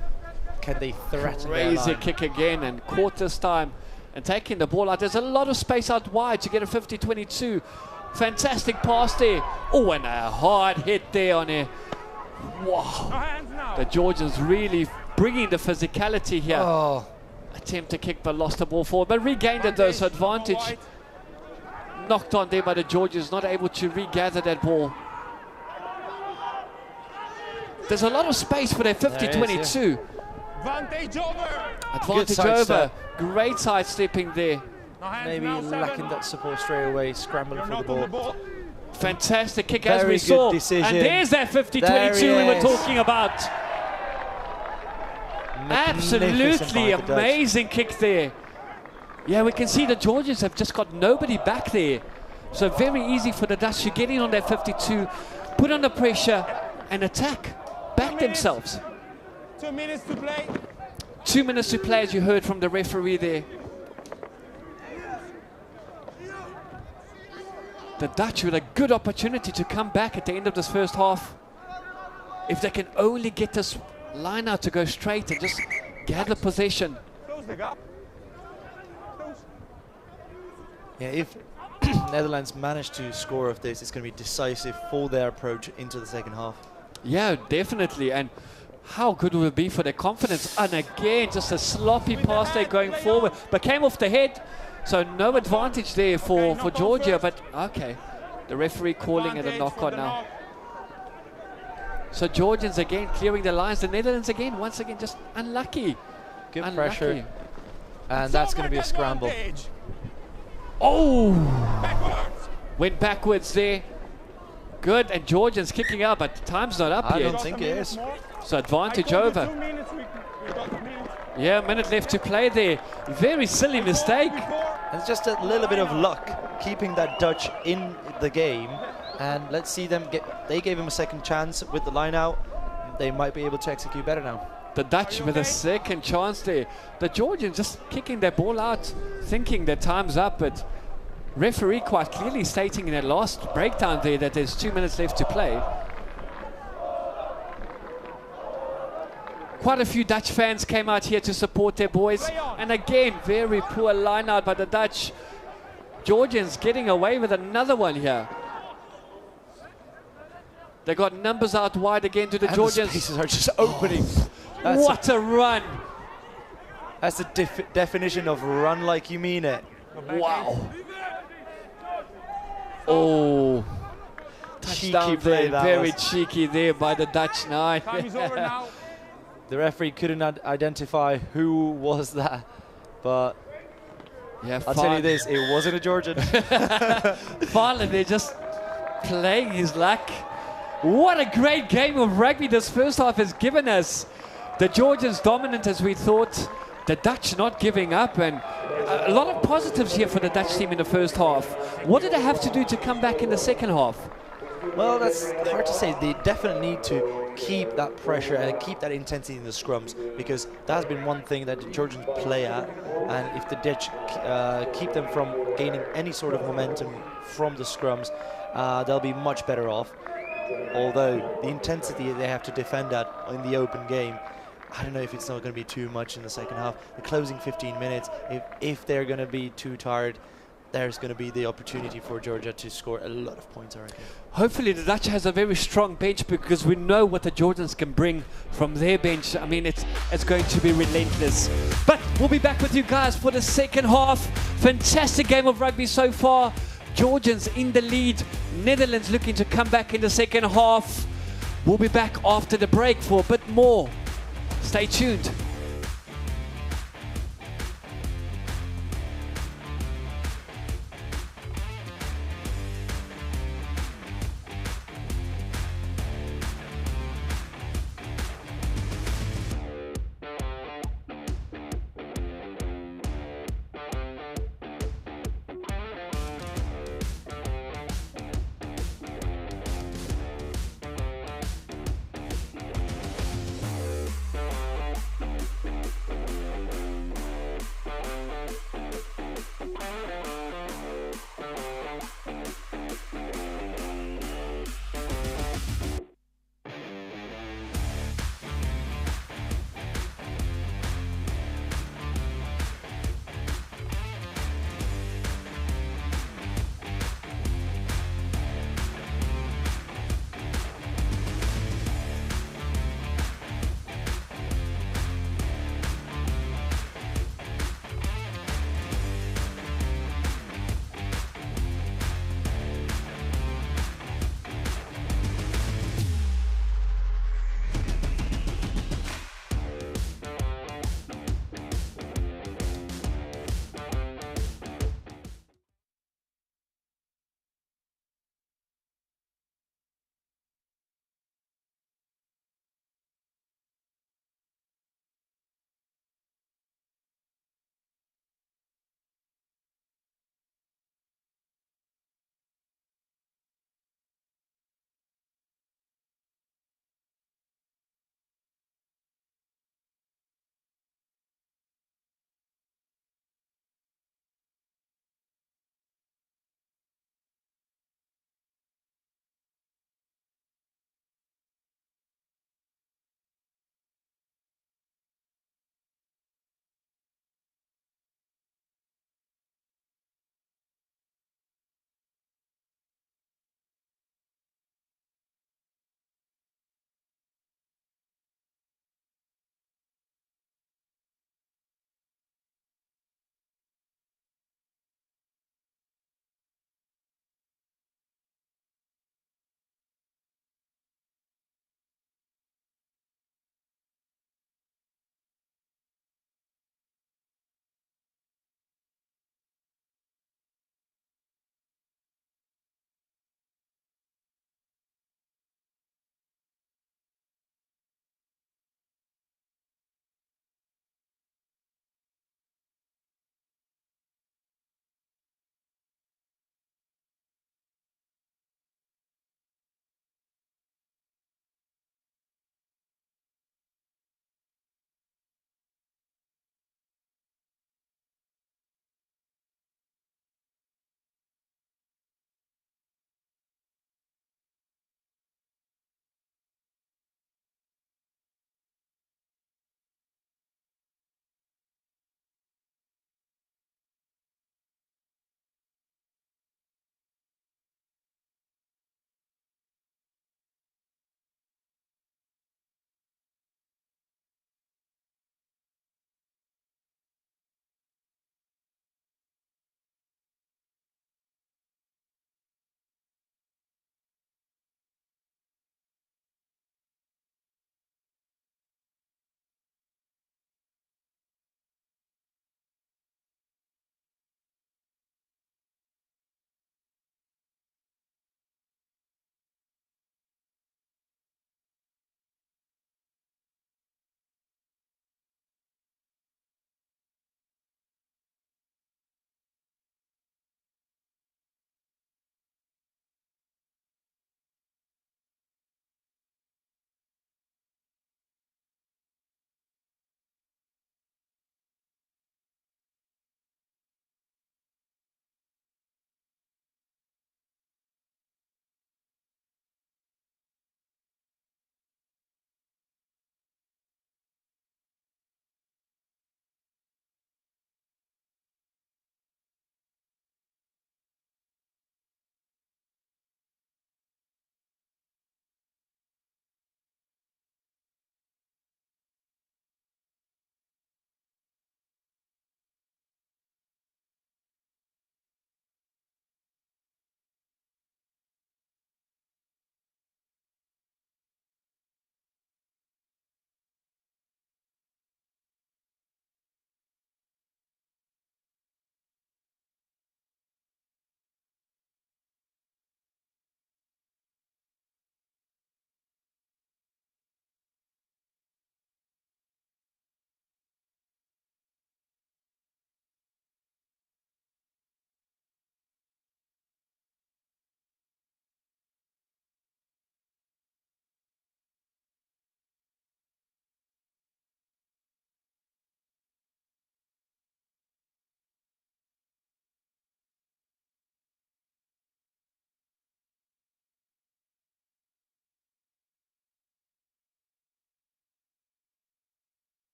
can they threaten their line. Crazy kick again, and caught this time and taking the ball out. There's a lot of space out wide to get a 50-22. Fantastic pass there. Oh, and a hard hit there on a... Wow. The Georgians really bringing the physicality here. Oh. Attempt to kick, but lost the ball forward. But regained it though, so advantage knocked on there by the Georgians, not able to regather that ball. There's a lot of space for their 50-22. Advantage over. Advantage over. Great sidestepping there. Maybe lacking that support straight away, scrambling for the ball. Fantastic kick, Very as we good saw. decision. And there's that 50-22 we were talking about. Absolutely amazing kick there. Yeah, we can see the Georgians have just got nobody back there. So very easy for the Dutch to get in on that 52, put under pressure and attack, back themselves. 2 minutes to play. 2 minutes to play, as you heard from the referee there. The Dutch with a good opportunity to come back at the end of this first half. If they can only get this line out to go straight and just gather possession. Close the gap. Yeah, if Netherlands manage to score off this, it's going to be decisive for their approach into the second half. Yeah, definitely. And how good will it be for their confidence? And again, just a sloppy pass there going forward, but came off the head. So no advantage there for Georgia, but okay. The referee calling it a knock-on now. So Georgians again clearing the lines. The Netherlands again, once again, just unlucky. Good pressure. And that's going to be a scramble. Oh! Went backwards there. Good, and Georgians kicking out, but time's not up yet. I don't think it is. So advantage over. Yeah, a minute left to play there. Very silly mistake. It's just a little bit of luck keeping that Dutch in the game, and let's see them get. They gave him a second chance with the line out. They might be able to execute better now. The Dutch with a second chance there. The Georgians just kicking their ball out, thinking their time's up, but referee quite clearly stating in that last breakdown there that there's 2 minutes left to play. Quite a few Dutch fans came out here to support their boys. And again, very poor line out by the Dutch. Georgians getting away with another one here. They got numbers out wide again to the and Georgians. The spaces are just opening. What a run. That's the definition of run like you mean it. Wow. Oh. Touchdown there. Very cheeky there by the Dutch now. Time is over now. The referee couldn't identify who was that, but yeah, I'll tell you this, it wasn't a Georgian. Farland, they're just playing his luck. What a great game of rugby this first half has given us. The Georgians dominant as we thought, the Dutch not giving up, and a lot of positives here for the Dutch team in the first half. What did they have to do to come back in the second half? Well, that's hard to say. They definitely need to keep that pressure and keep that intensity in the scrums, because that's been one thing that the Georgians play at, and if the Dutch keep them from gaining any sort of momentum from the scrums, they'll be much better off. Although the intensity they have to defend at in the open game, I don't know if it's not going to be too much in the second half. The closing 15 minutes, if they're going to be too tired, there's going to be the opportunity for Georgia to score a lot of points, I reckon. Hopefully the Dutch has a very strong bench, because we know what the Georgians can bring from their bench. I mean, it's going to be relentless. But we'll be back with you guys for the second half. Fantastic game of rugby so far. Georgians in the lead. Netherlands looking to come back in the second half. We'll be back after the break for a bit more. Stay tuned.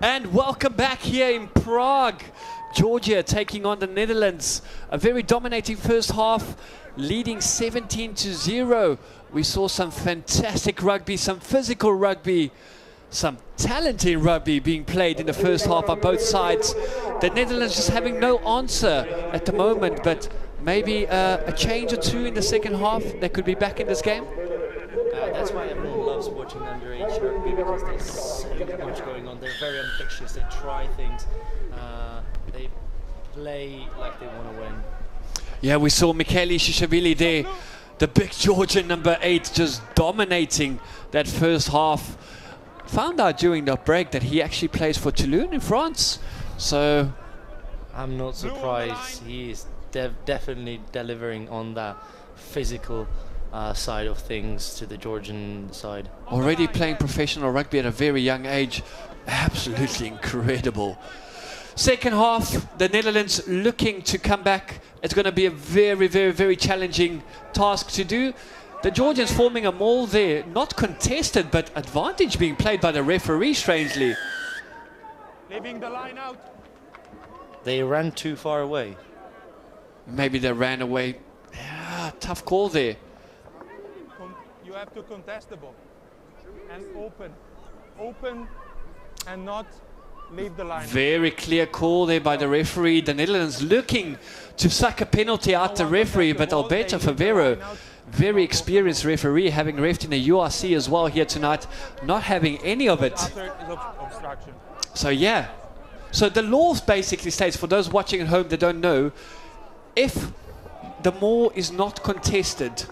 And welcome back here in Prague. Georgia taking on the Netherlands. A very dominating first half, leading 17-0. We saw some fantastic rugby, some physical rugby, some talented rugby being played in the first half on both sides. The Netherlands just having no answer at the moment, but maybe a change or two in the second half. They could be back in this game. That's why everyone loves watching underage rugby, because there's so much going on. They're very ambitious, they try things, they play like they want to win. Yeah, we saw Michele Shishvili there, the big Georgian number 8, just dominating that first half. Found out during the break that he actually plays for Toulon in France. So I'm not surprised. He is definitely delivering on that physical side of things to the Georgian side. Already playing professional rugby at a very young age. Absolutely incredible. Second half, the Netherlands looking to come back. It's going to be a very, very, very challenging task to do. The Georgians forming a maul there, not contested, but advantage being played by the referee, strangely. Leaving the line out. They ran too far away. Maybe they ran away. Yeah, tough call there. You have to contest the ball. And open and not leave the line. Very clear call there by the referee. The Netherlands looking to suck a penalty out the referee, but Alberto Favero, very experienced referee, having reffed in the URC as well here tonight, not having any of it. So yeah, so the law basically states, for those watching at home that don't know, if the maul is not contested,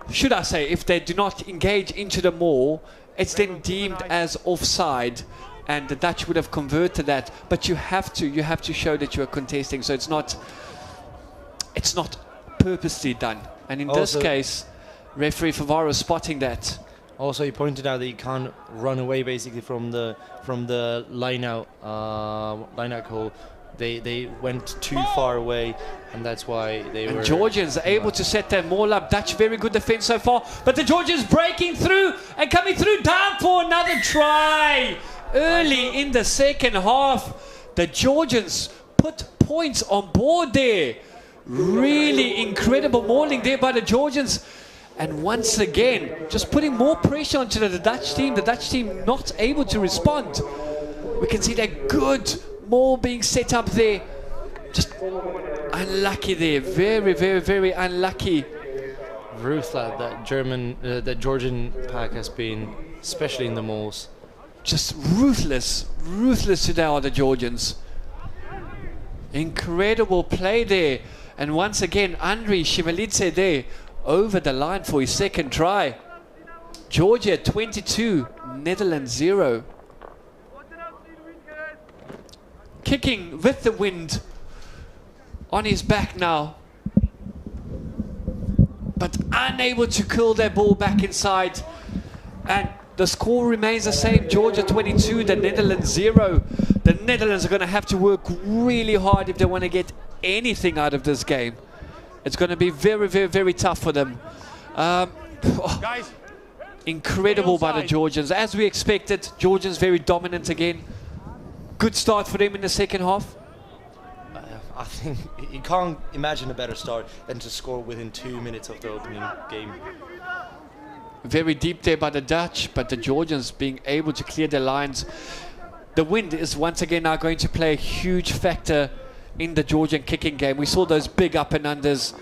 should I say, if they do not engage into the maul, it's then deemed as offside, and the Dutch would have converted that. But you have to show that you are contesting, so it's not purposely done. And in this case, referee Favaro spotting that. Also, he pointed out that you can't run away basically from the line out call. They went too far away, and that's why they were... Georgians are able to set their maul up. Dutch, very good defense so far, but the Georgians breaking through and coming through, down for another try. Early in the second half, the Georgians put points on board there. Really incredible mauling there by the Georgians. And once again, just putting more pressure onto the Dutch team. The Dutch team not able to respond. We can see that good maul being set up there. Just unlucky there. Very, very, very unlucky. Ruthless that Georgian pack has been, especially in the mauls. Just ruthless today are the Georgians. Incredible play there. And once again, Andriy Shivalitse there over the line for his second try. Georgia 22, Netherlands 0. Kicking with the wind on his back now, but unable to curl their ball back inside. And the score remains the same. Georgia 22, the Netherlands 0. The Netherlands are going to have to work really hard if they want to get anything out of this game. It's going to be very, very, very tough for them. Guys, incredible by the Georgians. As we expected, Georgians very dominant again. Good start for them in the second half. I think you can't imagine a better start than to score within 2 minutes of the opening game. Very deep there by the Dutch, but the Georgians being able to clear their lines. The wind is once again now going to play a huge factor in the Georgian kicking game. We saw those big up and unders.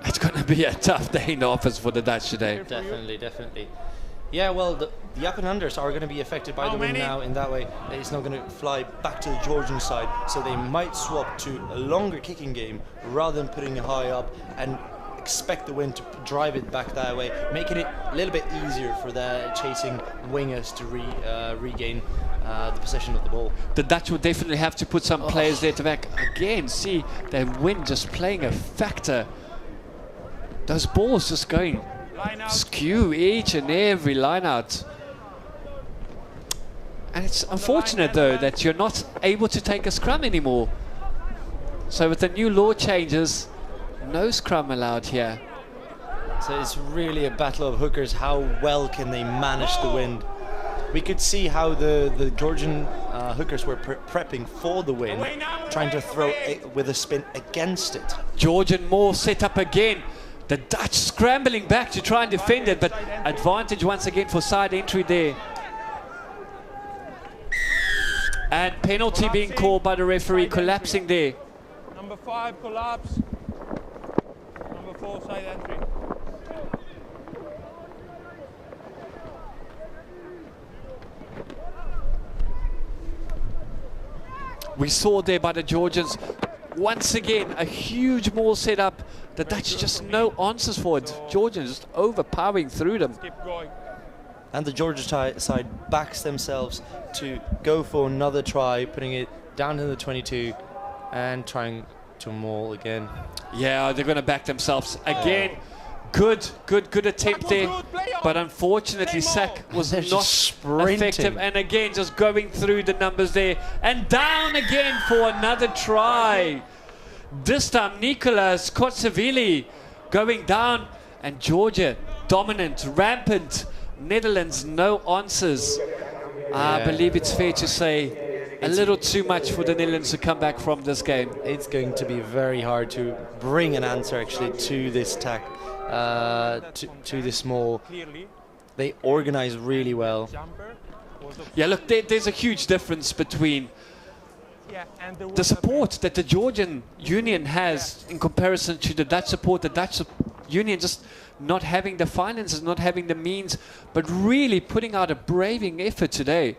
It's going to be a tough day in the office for the Dutch today. Definitely, definitely. Yeah, well, the up and unders are going to be affected by the wind now in that way. It's not going to fly back to the Georgian side, so they might swap to a longer kicking game rather than putting it high up and expect the wind to drive it back that way, making it a little bit easier for the chasing wingers to regain the possession of the ball. The Dutch will definitely have to put some players there to back. Again, see the wind just playing a factor. Those balls just going skew each and every line out. And it's unfortunate though that you're not able to take a scrum anymore. So with the new law changes, no scrum allowed here. So it's really a battle of hookers. How well can they manage the wind? We could see how the Georgian hookers were prepping for the win, trying to throw with a spin against it. Georgian Moore set up again. The Dutch scrambling back to try and defend it, but advantage once again for side entry there. And penalty being called by the referee, collapsing there. Number 5 collapse. Number 4 side entry. We saw there by the Georgians, once again, a huge maul set up. The Dutch just no answers for it. Georgians just overpowering through them. Keep going. And the Georgia side backs themselves to go for another try, putting it down to the 22 and trying to maul again. Yeah, they're going to back themselves again. Good attempt there, but unfortunately Sack was not effective, and again just going through the numbers there, and down again for another try. This time Nicolas Kotsevili going down, and Georgia dominant, rampant. Netherlands no answers. I believe it's fair to say a little too much for the Netherlands to come back from this game. It's going to be very hard to bring an answer actually to this attack. To this maul. They organize really well. Yeah, look, there's a huge difference between the support that the Georgian Union has in comparison to the Dutch support. The Dutch Union just not having the finances, not having the means, but really putting out a braving effort today.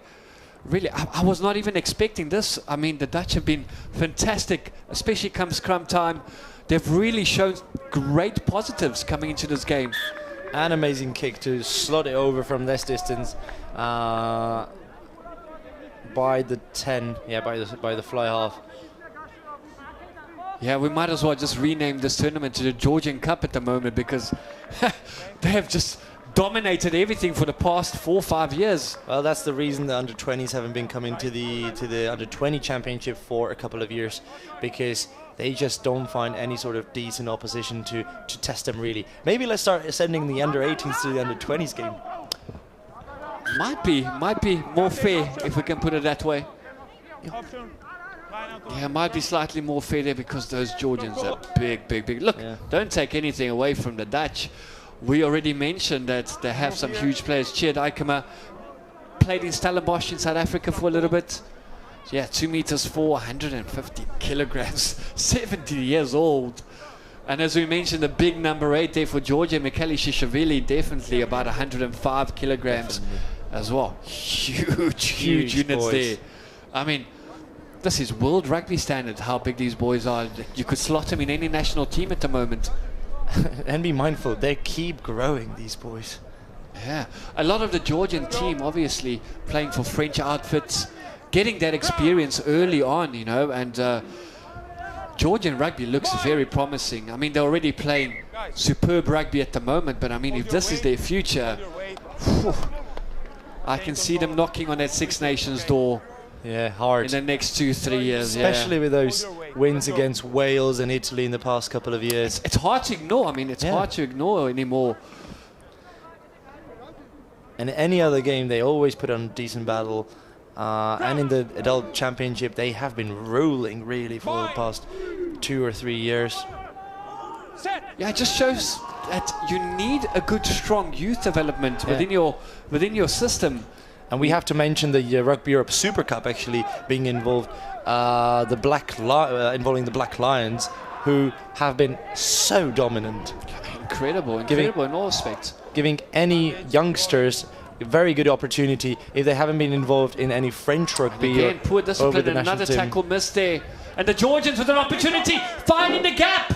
Really, I was not even expecting this. I mean, the Dutch have been fantastic, especially come scrum time. They've really shown great positives coming into this game. An amazing kick to slot it over from this distance by the 10, by the fly half. Yeah, we might as well just rename this tournament to the Georgian Cup at the moment, because they have just dominated everything for the past 4 or 5 years. Well, that's the reason the under-20s haven't been coming to the under-20 championship for a couple of years, because they just don't find any sort of decent opposition to test them, really. Maybe let's start sending the under-18s to the under-20s game. Might be more fair, if we can put it that way. Yeah, might be slightly more fair there, because those Georgians are big. Look, don't take anything away from the Dutch. We already mentioned that they have some huge players. Tjeerd Aikema played in Stellenbosch in South Africa for a little bit. Yeah, 2 meters 4, 150 kilograms, 70 years old. And as we mentioned, the big number 8 there for Georgia, Michele Shishvili, definitely about 105 kilograms as well. Huge units boys there. I mean, this is world rugby standard, how big these boys are. You could slot them in any national team at the moment. And be mindful, they keep growing, these boys. Yeah, a lot of the Georgian team obviously playing for French outfits, getting that experience early on, you know, and Georgian rugby looks very promising. I mean, they're already playing superb rugby at the moment, but I mean, if this is their future, I can see them knocking on that Six Nations door. Yeah, hard. In the next 2-3 years, especially with those wins against Wales and Italy in the past couple of years. It's hard to ignore. I mean, it's hard to ignore anymore. And any other game, they always put on a decent battle. And in the adult championship, they have been rolling really for the past 2 or 3 years. Yeah, it just shows that you need a good, strong youth development within your system. And we have to mention the Rugby Europe Super Cup actually being involved, involving the Black Lions, who have been so dominant. Incredible in all respects. Giving any youngsters a very good opportunity if they haven't been involved in any French rugby. Again, poor discipline, another tackle missed there. And the Georgians with an opportunity, finding the gap.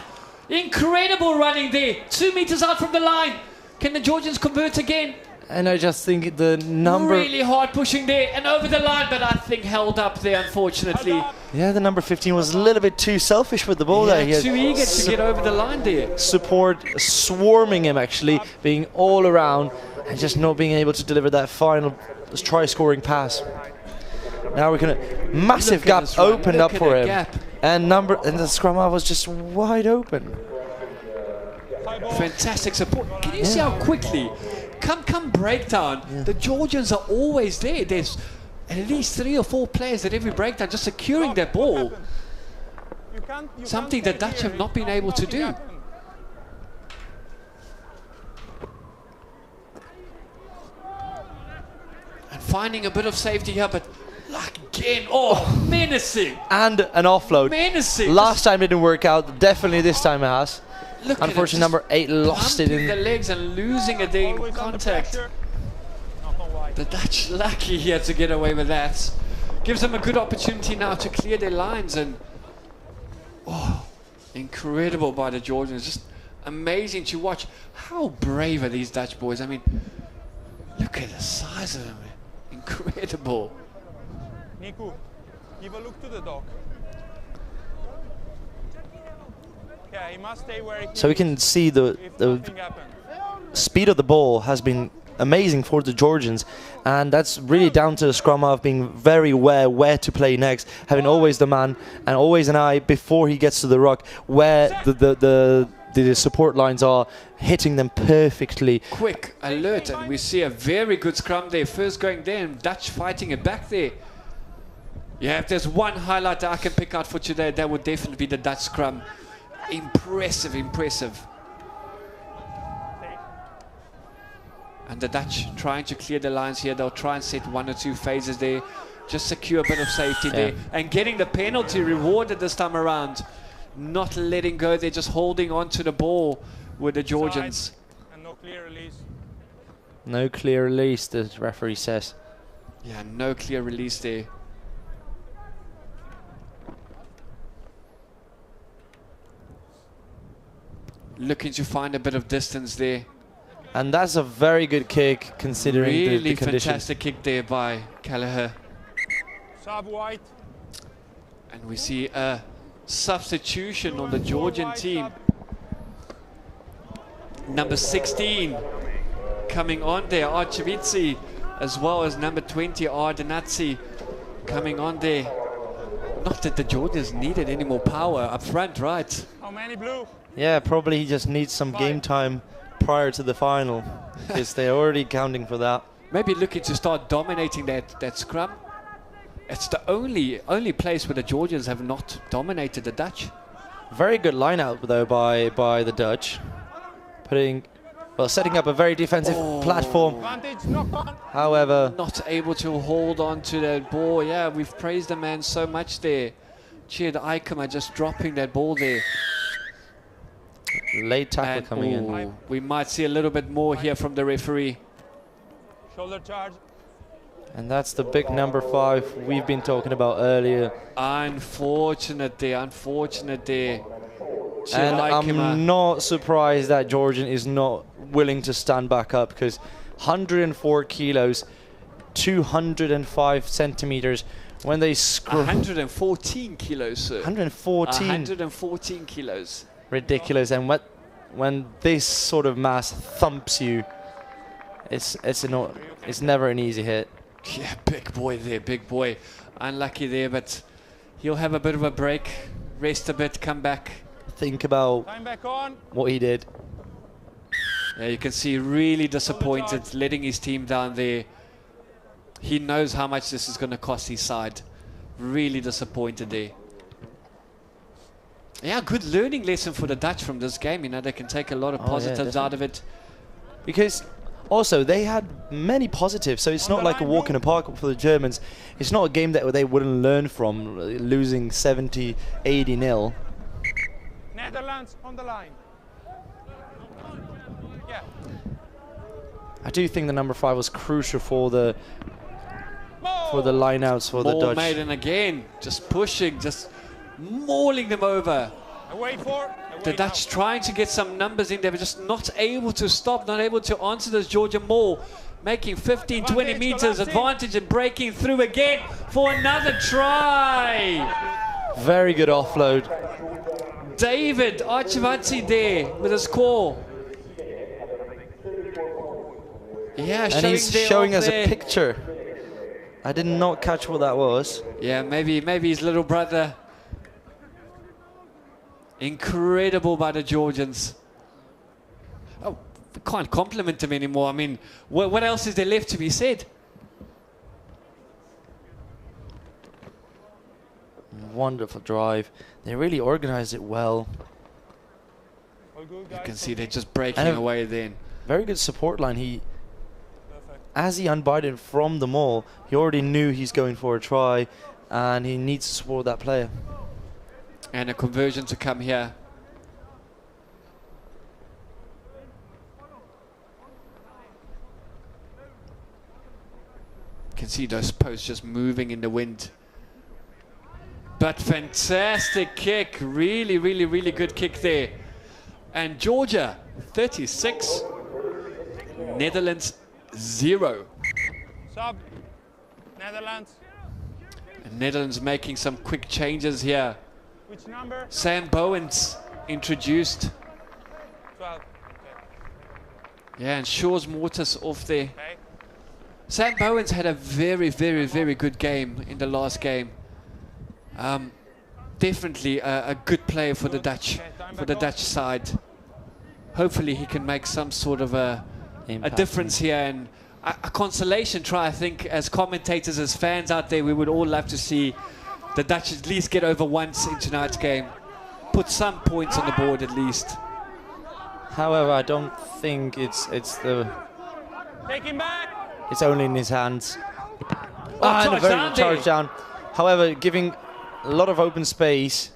Incredible running there, 2 meters out from the line. Can the Georgians convert again? And I just think the number... Really hard pushing there and over the line, but I think held up there, unfortunately. Yeah, the number 15 was a little bit too selfish with the ball there. He too eager to get over the line there. Support swarming him, actually, being all around and just not being able to deliver that final try-scoring pass. Now we're going to... Massive gap opened up for him. And the scrum half was just wide open. Fantastic support. Can you see how quickly... Come breakdown. The Georgians are always there. There's at least 3 or 4 players at every breakdown just securing their ball. Something the Dutch have not been able to do. And finding a bit of safety here, but like again, menacing. And an offload. Menacing. Last time it didn't work out. Definitely this time it has. Look Unfortunately, number 8 lost it in the legs and losing it in contact. The Dutch lucky here to get away with that. Gives them a good opportunity now to clear their lines, and incredible by the Georgians. Just amazing to watch. How brave are these Dutch boys? I mean, look at the size of them. Incredible. Niku, give a look to the dog. Yeah, he must stay where he So we can see the speed of the ball has been amazing for the Georgians, and that's really down to the scrum half being very aware where to play next, having always the man and always an eye before he gets to the ruck where the support lines are, hitting them perfectly. Quick alert, and we see a very good scrum there. First going there, and Dutch fighting it back there. Yeah, if there's one highlight that I can pick out for today, that would definitely be the Dutch scrum. Impressive, impressive. And the Dutch trying to clear the lines here. They'll try and set 1 or 2 phases there. Just secure a bit of safety there. And getting the penalty rewarded this time around. Not letting go, they're just holding on to the ball with the Georgians. And no clear release. No clear release, the referee says. Yeah, no clear release there. Looking to find a bit of distance there. And that's a very good kick considering really the conditions. Fantastic kick there by Kelleher. Sub white. And we see a substitution on the Georgian team. Number 16 coming on there, Archivitsi, as well as number 20, Ardenatsi, coming on there. Not that the Georgians needed any more power up front, right? How many blue? Yeah, probably he just needs some game time prior to the final, because they're already counting for that. Maybe looking to start dominating that scrum. It's the only place where the Georgians have not dominated the Dutch. Very good line out though by the Dutch, setting up a very defensive platform. However, not able to hold on to that ball. Yeah, we've praised the man so much there. Cheered Aikema just dropping that ball there. Late tackle coming in. We might see a little bit more here from the referee. Shoulder charge. And that's the big number 5 we've been talking about earlier. Unfortunate there, unfortunate there. And I'm not surprised that Georgian is not willing to stand back up, because 104 kilos, 205 centimeters, when they screw... 114 kilos, sir. 114. 114 kilos. Ridiculous. And when this sort of mass thumps you, it's never an easy hit. Yeah, big boy there, big boy. Unlucky there, but he'll have a bit of a break, rest a bit, come back. Think about what he did. Yeah, you can see really disappointed, letting his team down there. He knows how much this is going to cost his side. Really disappointed there. Yeah, good learning lesson for the Dutch from this game. You know, they can take a lot of positives out of it. Because also they had many positives, so it's not like a walk in the park for the Germans. It's not a game that they wouldn't learn from, losing 70, 80-0. Netherlands on the line. Yeah. I do think the number 5 was crucial for the line-outs for the Dutch. Maiden again, just pushing, just mauling them over. The Dutch trying to get some numbers in there, but just not able to stop, not able to answer this Georgian maul. Making 15, 20 meters advantage and breaking through again for another try. Very good offload. David Archivatsi there with a score. Yeah, and he's showing us a picture. I did not catch what that was. Yeah, maybe his little brother. Incredible by the Georgians. Oh, we can't compliment him anymore. I mean, what else is there left to be said? wonderful drive. They really organized it well. You can see they're just breaking away then. Very good support line. As he unbinded from the maul, he already knew he's going for a try, and he needs to support that player. And a conversion to come here. You can see those posts just moving in the wind. But fantastic kick. Really, really, really good kick there. And Georgia, 36. Netherlands, 0. Sub. Netherlands. And Netherlands making some quick changes here. Which number? Sam Bowens introduced. 12. Okay. Yeah, and Shaw's Mortis off there. Okay. Sam Bowens had a very, very, very good game in the last game. Definitely a good player for the Dutch side. Hopefully he can make some sort of a difference here, and a consolation try. I think as commentators, as fans out there, we would all love to see the Dutch at least get over once in tonight's game. Put some points on the board at least. However, I don't think it's Take him back. It's only in his hands. Oh, And a very charge down. However, giving a lot of open space.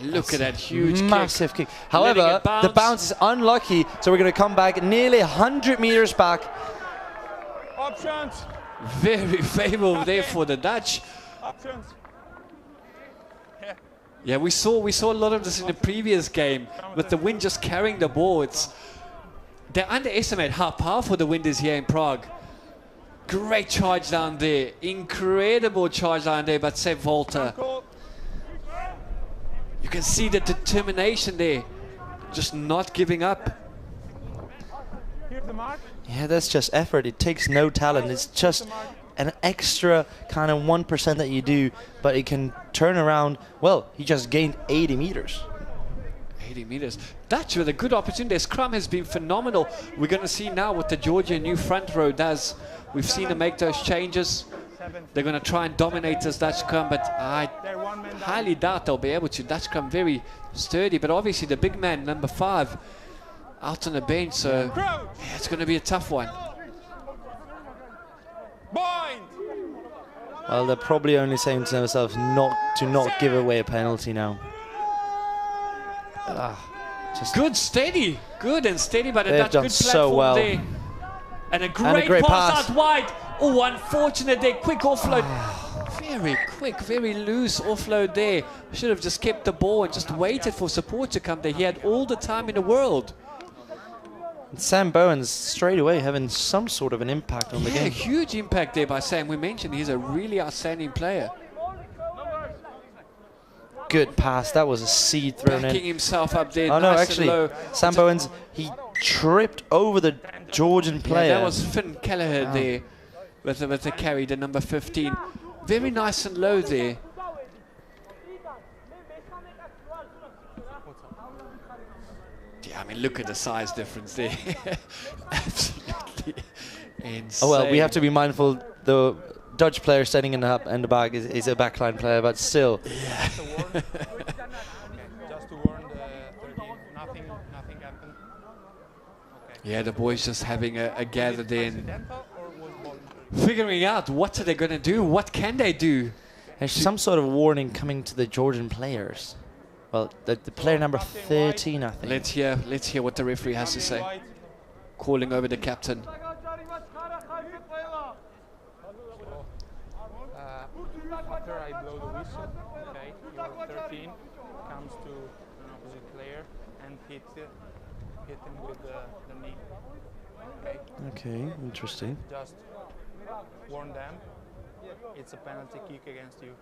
Look at that huge massive kick. However, the bounce is unlucky, so we're going to come back nearly 100 meters back. Options. Very favorable there for the Dutch. Options. Yeah, we saw a lot of this in the previous game with the wind just carrying the boards. They underestimate how powerful the wind is here in Prague. Great charge down there. Incredible charge down there by Sepp Walter. You can see the determination there. Just not giving up. Here's the mark. Yeah, that's just effort. It takes no talent. It's just an extra kind of 1% that you do, but it can turn around. Well, he just gained 80 meters. 80 meters. Dutch with a good opportunity. Their scrum has been phenomenal. We're going to see now what the Georgia new front row does. We've seen them make those changes. They're going to try and dominate this Dutch scrum, but I highly doubt they'll be able to. Dutch scrum very sturdy, but obviously the big man, number 5, out on the bench, so yeah, it's going to be a tough one. Well, they're probably only saying to themselves not give away a penalty now. Just good, steady. Good and steady by the They've Dutch. done Good so platform well. there. And a great pass out wide. Oh, unfortunate there. Quick offload. Very quick, very loose offload there. Should have just kept the ball and just waited for support to come there. He had all the time in the world. And Sam Bowens straight away having some sort of an impact on the game. Yeah, huge impact there by Sam. We mentioned he's a really outstanding player. Good pass. That was a seed thrown Backing in. himself up there. Oh, nice no, actually, and low. Sam Bowens, he tripped over the Georgian player. Yeah, that was Finn Kelleher there with the carry, the number 15. Very nice and low there. Yeah, I mean, look at the size difference there. Absolutely insane. Oh, well, we have to be mindful. The Dutch player standing in the back is a backline player, but still. Yeah. Just to warn the 13, nothing happened. Okay. Yeah, the boys just having a gather there and figuring out what are they going to do, what can they do. There's some sort of warning coming to the Georgian players. Well, the player number 13, I think. Let's hear what the referee has to say. Calling over the captain. After I blow the whistle, okay, your 13 comes to an opposite player and hit him with the knee. Okay. Okay, interesting. Just warn them. It's a penalty kick against you.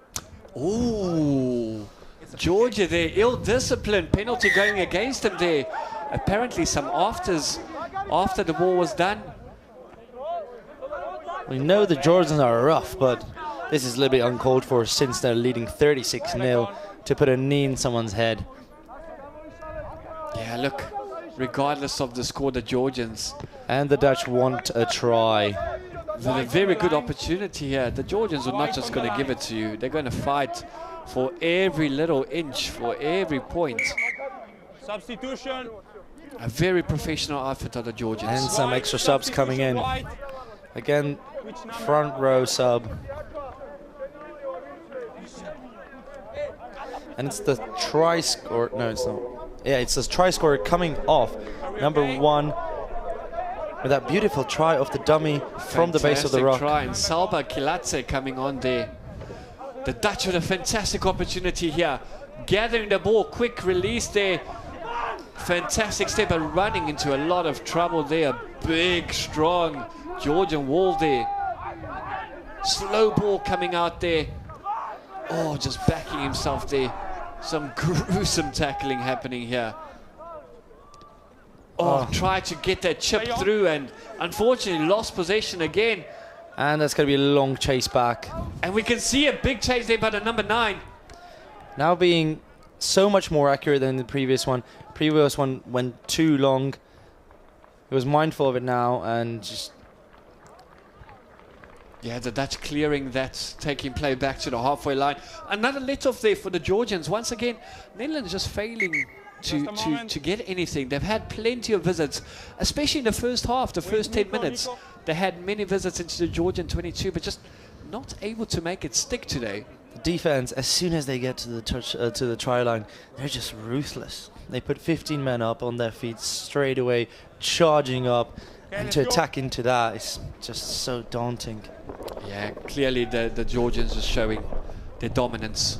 Ooh, Georgia there, ill-disciplined penalty going against them there. Apparently some afters after the ball was done. We know the Georgians are rough, but this is a little bit uncalled for since they're leading 36-0 to put a knee in someone's head. Yeah, look, regardless of the score, the Georgians. And the Dutch want a try. with a very good opportunity here. The Georgians are not just going to give it to you. They're going to fight for every little inch, for every point. Substitution. A very professional outfit of the Georgians. And some extra subs coming in. Again, front row sub. And it's the try score. No, it's not. Yeah, it's the try scorer coming off. Number 1 with that beautiful try of the dummy from the base of the rock. Try, and Salba Kilatse coming on there. The Dutch with a fantastic opportunity here. Gathering the ball, quick release there. Fantastic step, but running into a lot of trouble there. Big, strong Georgian wall there. Slow ball coming out there. Oh, just backing himself there. Some gruesome tackling happening here. Oh, tried to get that chip through and unfortunately lost possession again. And that's going to be a long chase back. And we can see a big chase there by the number 9. Now being so much more accurate than the previous one. Previous one went too long. He was mindful of it now and just... Yeah, the Dutch clearing that, taking play back to the halfway line. Another let off there for the Georgians. Once again, Netherlands just failing to get anything. They've had plenty of visits, especially in the first half, the first 10 minutes. They had many visits into the Georgian 22, but just not able to make it stick today. The defense, as soon as they get to the try line, they're just ruthless. They put 15 men up on their feet straight away, charging up, and to attack into that is just so daunting. Yeah, clearly the Georgians are showing their dominance.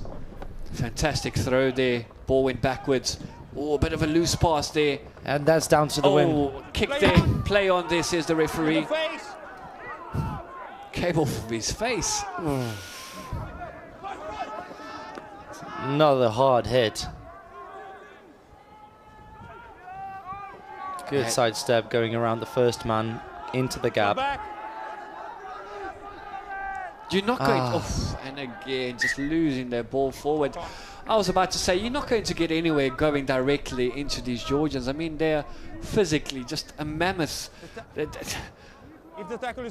Fantastic throw there. Ball went backwards. Oh, a bit of a loose pass there. And that's down to the win. Oh, kick there. Play on this, says the referee. Cable from his face. Another hard hit. Good sidestep going around the first man into the gap. You're not going... Oh, and again, just losing their ball forward. I was about to say, you're not going to get anywhere going directly into these Georgians. I mean, they're physically just a mammoth.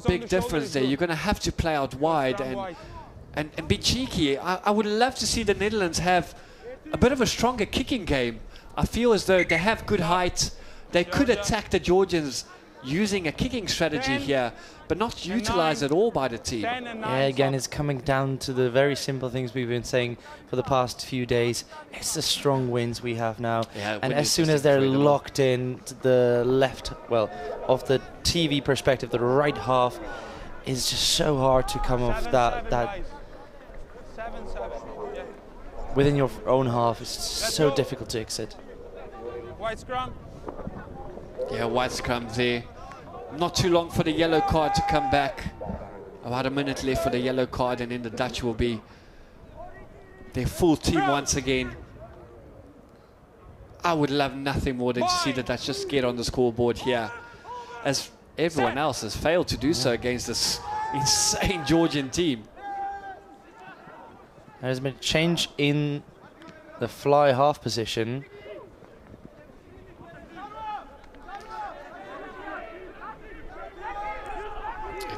Big difference there. You're going to have to play out wide and be cheeky. I would love to see the Netherlands have a bit of a stronger kicking game. I feel as though they have good height. They could attack the Georgians using a kicking strategy here, but not utilized at all by the team. Yeah, again, it's coming down to the very simple things we've been saying for the past few days. It's the strong wins we have now. Yeah, and as soon as they're locked in to the left, well, of the TV perspective, the right half is just so hard to come off that within your own half. It's so difficult to exit. White scrum. Yeah, white scrum there. Not too long for the yellow card to come back. About a minute left for the yellow card, and then the Dutch will be their full team once again. I would love nothing more than to see the Dutch just get on the scoreboard here, as everyone else has failed to do so against this insane Georgian team. There's been a change in the fly half position.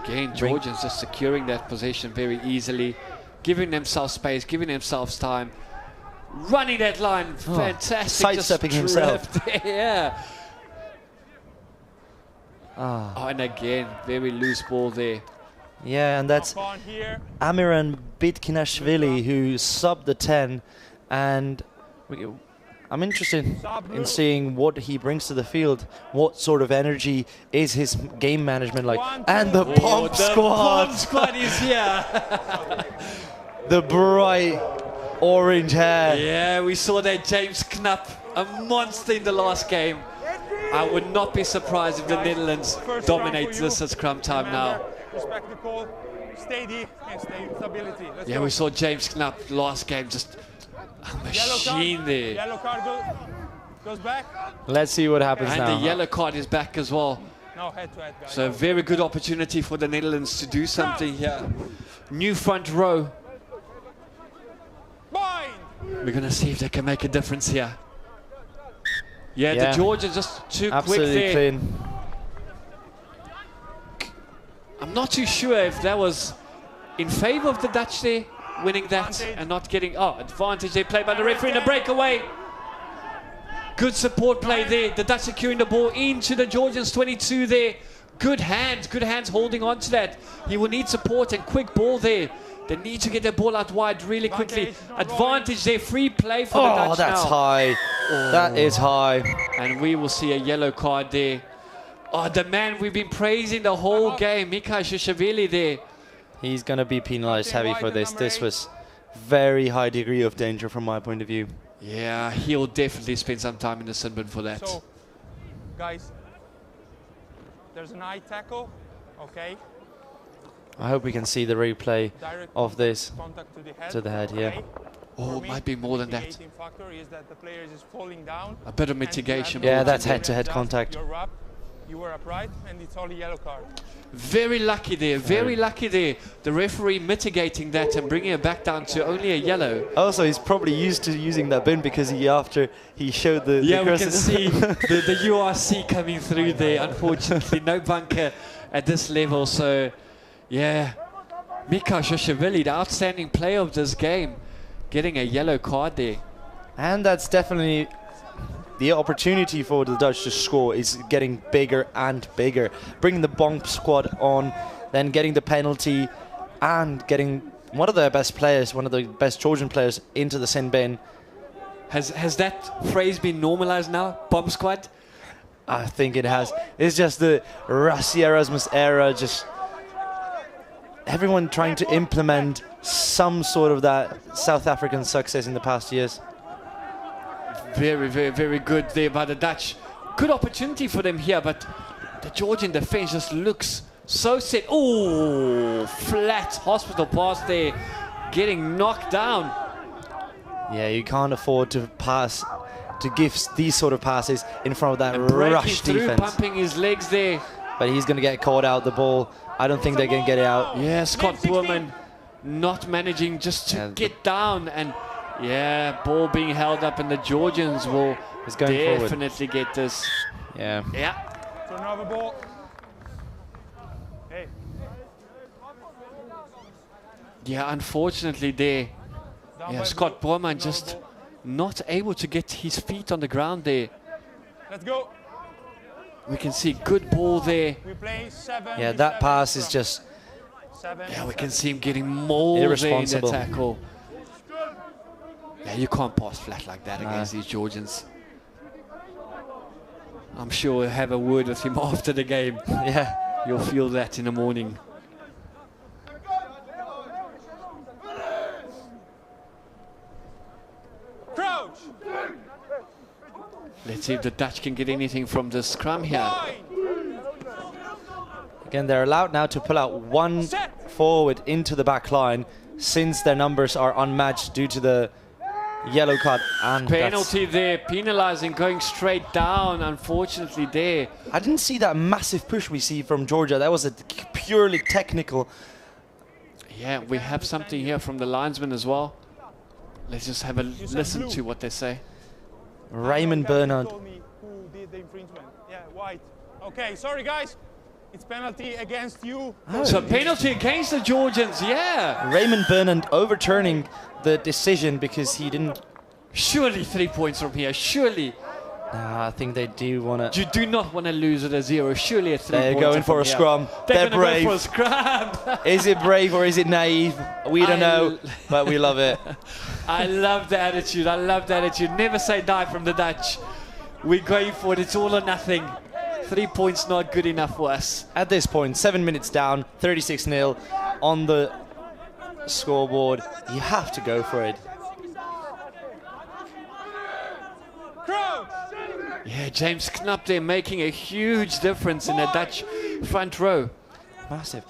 Again, Georgians just securing that position very easily, giving themselves space, giving themselves time, running that line, fantastic. Sidestepping himself. Yeah. Oh, and again, very loose ball there. Yeah, and that's Amiran Bitkinashvili who subbed the 10, and I'm interested in seeing what he brings to the field. What sort of energy is his game management like? And the bomb squad! The bomb squad is here! The bright orange hair. Yeah, we saw that James Knapp, a monster in the last game. I would not be surprised if the Netherlands dominate this at scrum time now. Respect the call, steady and stability. Yeah, we saw James Knapp last game, just a machine there. Yellow card goes back. Let's see what happens now. And the yellow card is back as well. No, head to head, guys. So a very good opportunity for the Netherlands to do something here. New front row. We're going to see if they can make a difference here. Yeah, the Georgians just too quick there. Clean. I'm not too sure if that was in favour of the Dutch there, winning that and not getting... Oh, advantage they play by the referee in a breakaway. Good support play there. The Dutch securing the ball into the Georgians 22 there. Good hands holding on to that. He will need support and quick ball there. They need to get the ball out wide really quickly. Advantage there, free play for the Dutch now. Oh, that's high. That is high. And we will see a yellow card there. Oh, the man we've been praising the whole game, Mikhail Shishvili there. He's going to be penalised heavy for this. This was very high degree of danger from my point of view. Yeah, he'll definitely spend some time in the sin bin for that. So, guys, there's an eye tackle, okay? I hope we can see the replay Direct of this contact to the head, yeah. okay? Oh, it might be more than that. Mitigating factor is that the player is falling down. A bit of mitigation. Yeah, brought that's in there. head-to-head contact. You're up, you were upright, and it's only yellow card. Very lucky there, very lucky there. The referee mitigating that and bringing it back down to only a yellow. Also, he's probably used to using that bin because after he showed the Yeah, we can crosses. see the URC coming through there. Unfortunately, no bunker at this level. So, yeah, Mikhail Shishvili, the outstanding player of this game, getting a yellow card there. And that's definitely the opportunity for the Dutch to score is getting bigger and bigger. Bringing the bomb squad on, then getting the penalty and getting one of their best players, one of the best Georgian players into the sin bin. Has that phrase been normalized now, bomb squad? I think it has. It's just the Rassi Erasmus era, just everyone trying to implement some sort of that South African success in the past years. Very, very, very good there by the Dutch. Good opportunity for them here, but the Georgian defense just looks so set. Oh, flat hospital pass there, getting knocked down. Yeah, you can't afford to give these sort of passes in front of that And rush breaking through, defense. pumping his legs there. But he's going to get caught out the ball. I don't think they're going to get it out. Yeah, Scott Boerman not managing just to get down, and yeah, ball being held up, and the Georgians will definitely get this. Yeah. Turn over ball. Hey. Yeah, unfortunately there. Yeah, Scott Boerman just not able to get his feet on the ground there. Let's go. We can see good ball there. We play 7. Yeah, that pass is just... Yeah, we can see him getting mauled there in the irresponsible. tackle. Yeah, you can't pass flat like that against these Georgians. I'm sure we'll have a word with him after the game. Yeah. You'll feel that in the morning. Crouch. Let's see if the Dutch can get anything from the scrum here. Again, they're allowed now to pull out one forward into the back line since their numbers are unmatched due to the yellow card. And Penalty there, penalising, going straight down, unfortunately there. I didn't see that massive push we see from Georgia. That was a purely technical. Yeah, we have something here from the linesman as well. Let's just have a listen to what they say. Raymond Bernard. Told me who did the infringement. Yeah, white. Okay, sorry guys. It's penalty against you. So penalty against the Georgians, yeah. Raymond Bernard overturning the decision because he didn't. Surely 3 points from here, surely. I think they do want to. You do not want to lose at a 0, surely a 3 They're points going for a from scrum. here. They're gonna brave. Go for a scrum. Is it brave or is it naive? We don't know, but we love it. I love the attitude. I love the attitude. Never say die from the Dutch. We're going for it. It's all or nothing. 3 points not good enough for us. At this point, 7 minutes down, 36-0 on the scoreboard. You have to go for it. Yeah, James Knapp there making a huge difference in the Dutch front row. Massive.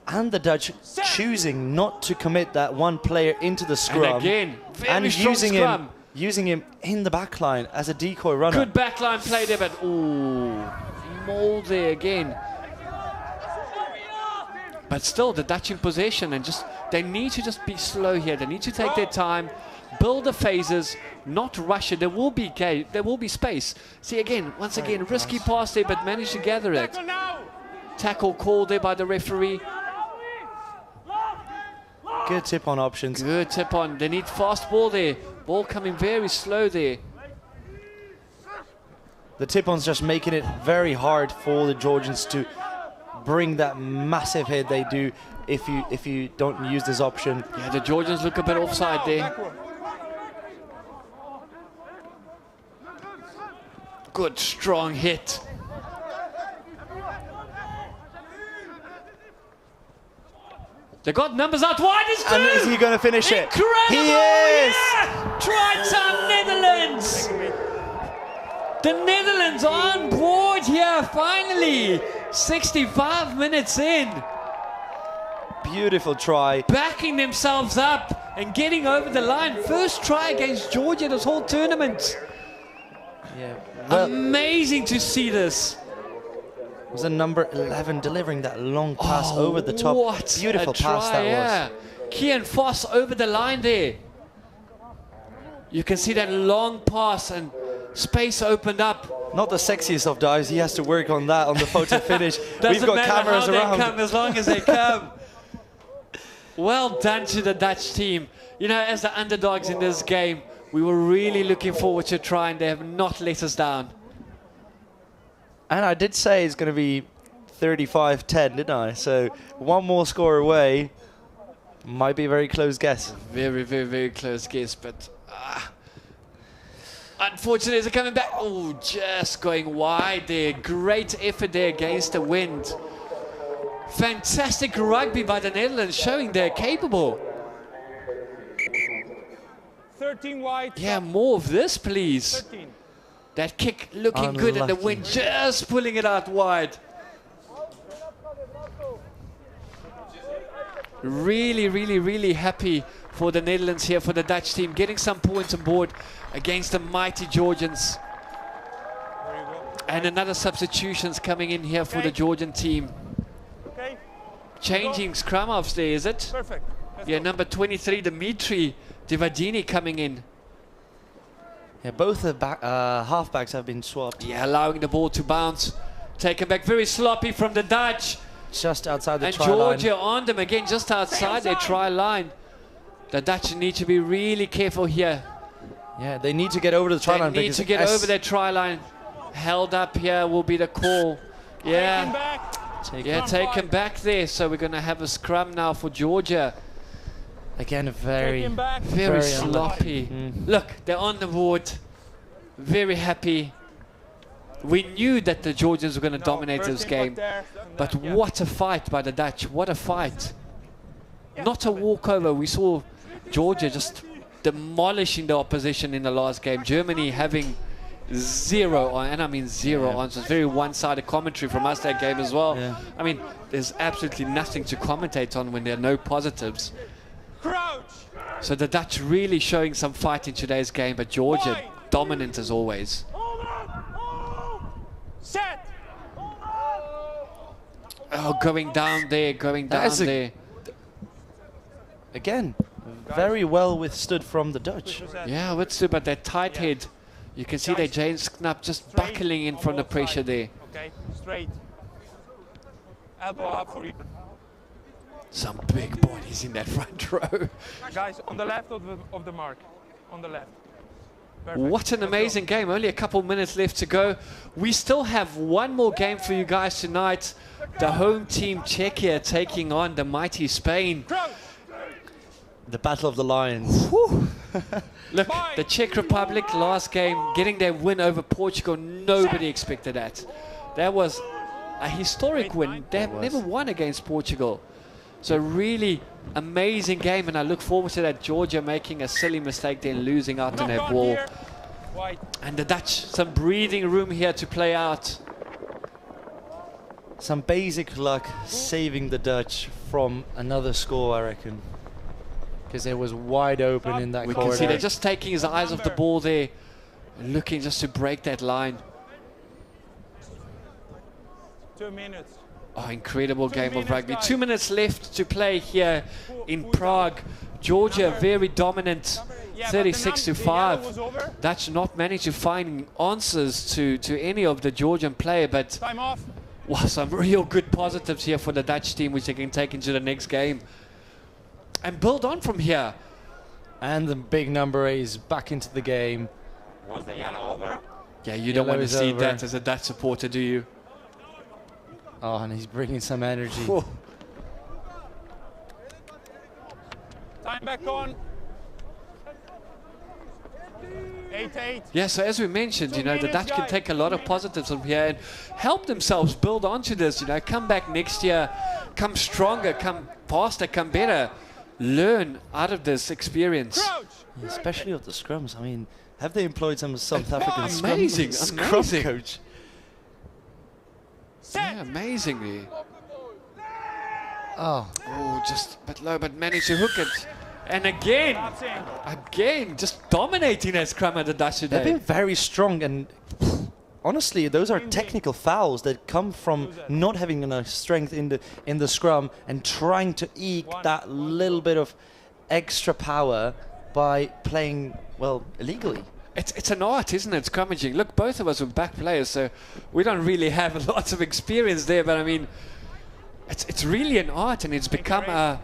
And the Dutch choosing not to commit that one player into the scrum. And again, very strong scrum. Using him in the back line as a decoy runner. Good backline play there, but ooh, mauled there again. But still, the Dutch in possession, and just they need to just be slow here. They need to take their time, build the phases, not rush it. There will be space. See again, once again, risky pass there, but managed to gather it. tackle called there by the referee. Good tip on options. Good tip on. They need fast ball there. Ball coming very slow there. The tip-on's just making it very hard for the Georgians to bring that massive hit they do if you don't use this option. Yeah, the Georgians look a bit offside there. Good strong hit. They got numbers out wide. It's And is he going to finish it? Incredible! He is! Yeah! Try time Netherlands! The Netherlands on board here finally. 65 minutes in. Beautiful try. Backing themselves up and getting over the line. First try against Georgia this whole tournament. Yeah. Well, Amazing to see this. was a number 11 delivering that long pass over the top. What Beautiful a try, pass that yeah. Kian Foss over the line there. You can see that long pass and space opened up. was. Not the sexiest of dives. He has to work on that on the photo finish. We've Doesn't got matter cameras how around. they come, as long as they come. Well done to the Dutch team. You know, as the underdogs in this game, we were really looking forward to trying. They have not let us down. And I did say it's going to be 35-10, didn't I? So one more score away. Might be a very close guess. Very, very, very close guess, but unfortunately, they're coming back. Oh, just going wide there. Great effort there against the wind. Fantastic rugby by the Netherlands, showing they're capable. 13 wide. Yeah, more of this, please. 13. That kick looking good, and the wind just pulling it out wide. Really, really, really happy for the Netherlands here, for the Dutch team, getting some points on board against the mighty Georgians. There you go. And another substitutions coming in here for the Georgian team. Okay. Changing scrum offs there, is it? Perfect. Let's Yeah, go. number 23, Dimitri Divadini coming in. Yeah, both the halfbacks have been swapped. Yeah, allowing the ball to bounce. Taken back very sloppy from the Dutch. Just outside the And try line. Georgia on them again, just outside their try line. The Dutch need to be really careful here. Yeah, they need to get over the try They line. need because to get as- over their try line. Held up here will be the call. Taken Yeah, back. yeah, taken back there. So we're going to have a scrum now for Georgia. Again, very... Taken back. Very Very sloppy. Mm. Look, they're on the board. Very happy. We knew that the Georgians were going to dominate this game. But what a fight by the Dutch. What a fight. Not a walkover. We saw Georgia just demolishing the opposition in the last game. Germany having zero, and I mean zero answers. Very one-sided commentary from us that game as well. Yeah. I mean, there's absolutely nothing to commentate on when there are no positives. Crouch. So the Dutch really showing some fight in today's game, but Georgia Wide. dominant as always. Hold on. Hold. Set. Oh, going down there, going That down is a- there. Again, very well withstood from the Dutch. Yeah, Witsu, but that tight head. You can see that James Knapp just buckling in from the pressure there. Okay, straight. Elbow up for you. Some big bodies in that front row. Guys, on the left of the mark. On the left. Perfect. What an Let's amazing game. Only a couple minutes left to go. We still have one more game for you guys tonight. The home team Czechia taking on the mighty Spain. go. Crouch. The Battle of the Lions. Look, the Czech Republic last game, getting their win over Portugal, nobody expected that. That was a historic win. They have never won against Portugal. So really amazing game, and I look forward to that. Georgia making a silly mistake then losing out on Knock that on ball. here. White. And the Dutch, some breathing room here to play out. Some basic luck saving the Dutch from another score, I reckon. Because it was wide open in that We can corridor. see they're just taking his eyes off the ball there, looking just to break that line. 2 minutes. Oh, incredible 2 game of minutes, rugby. guys. 2 minutes left to play here in Prague. Georgia very dominant, Yeah, but 36 to the yellow 5. was over. Dutch not managed to find answers to any of the Georgian player, but Time off. Wow, some real good positives here for the Dutch team, which they can take into the next game and build on from here. And the big number 8 is back into the game. Yeah, you don't want to see that as a Dutch supporter, do you? Oh, and he's bringing some energy. Whoa. Time back on. 8-8. Yeah, so as we mentioned, you know, the Dutch can take a lot of positives from here and help themselves build onto this, you know, come back next year, come stronger, come faster, come better, learn out of this experience. Yeah, especially with the scrums. I mean, have they employed some South African scrum coach? Yeah, amazingly. Oh, Just a bit low, but managed to hook it. And again, just dominating that scrum at the Dutch today. they've been very strong, and honestly, those are technical fouls that come from not having enough strength in the scrum and trying to eke that little bit of extra power by playing, well, illegally. It's an art, isn't it, scrummaging? Look, both of us are back players, so we don't really have lots of experience there, but I mean, it's really an art, and it's become a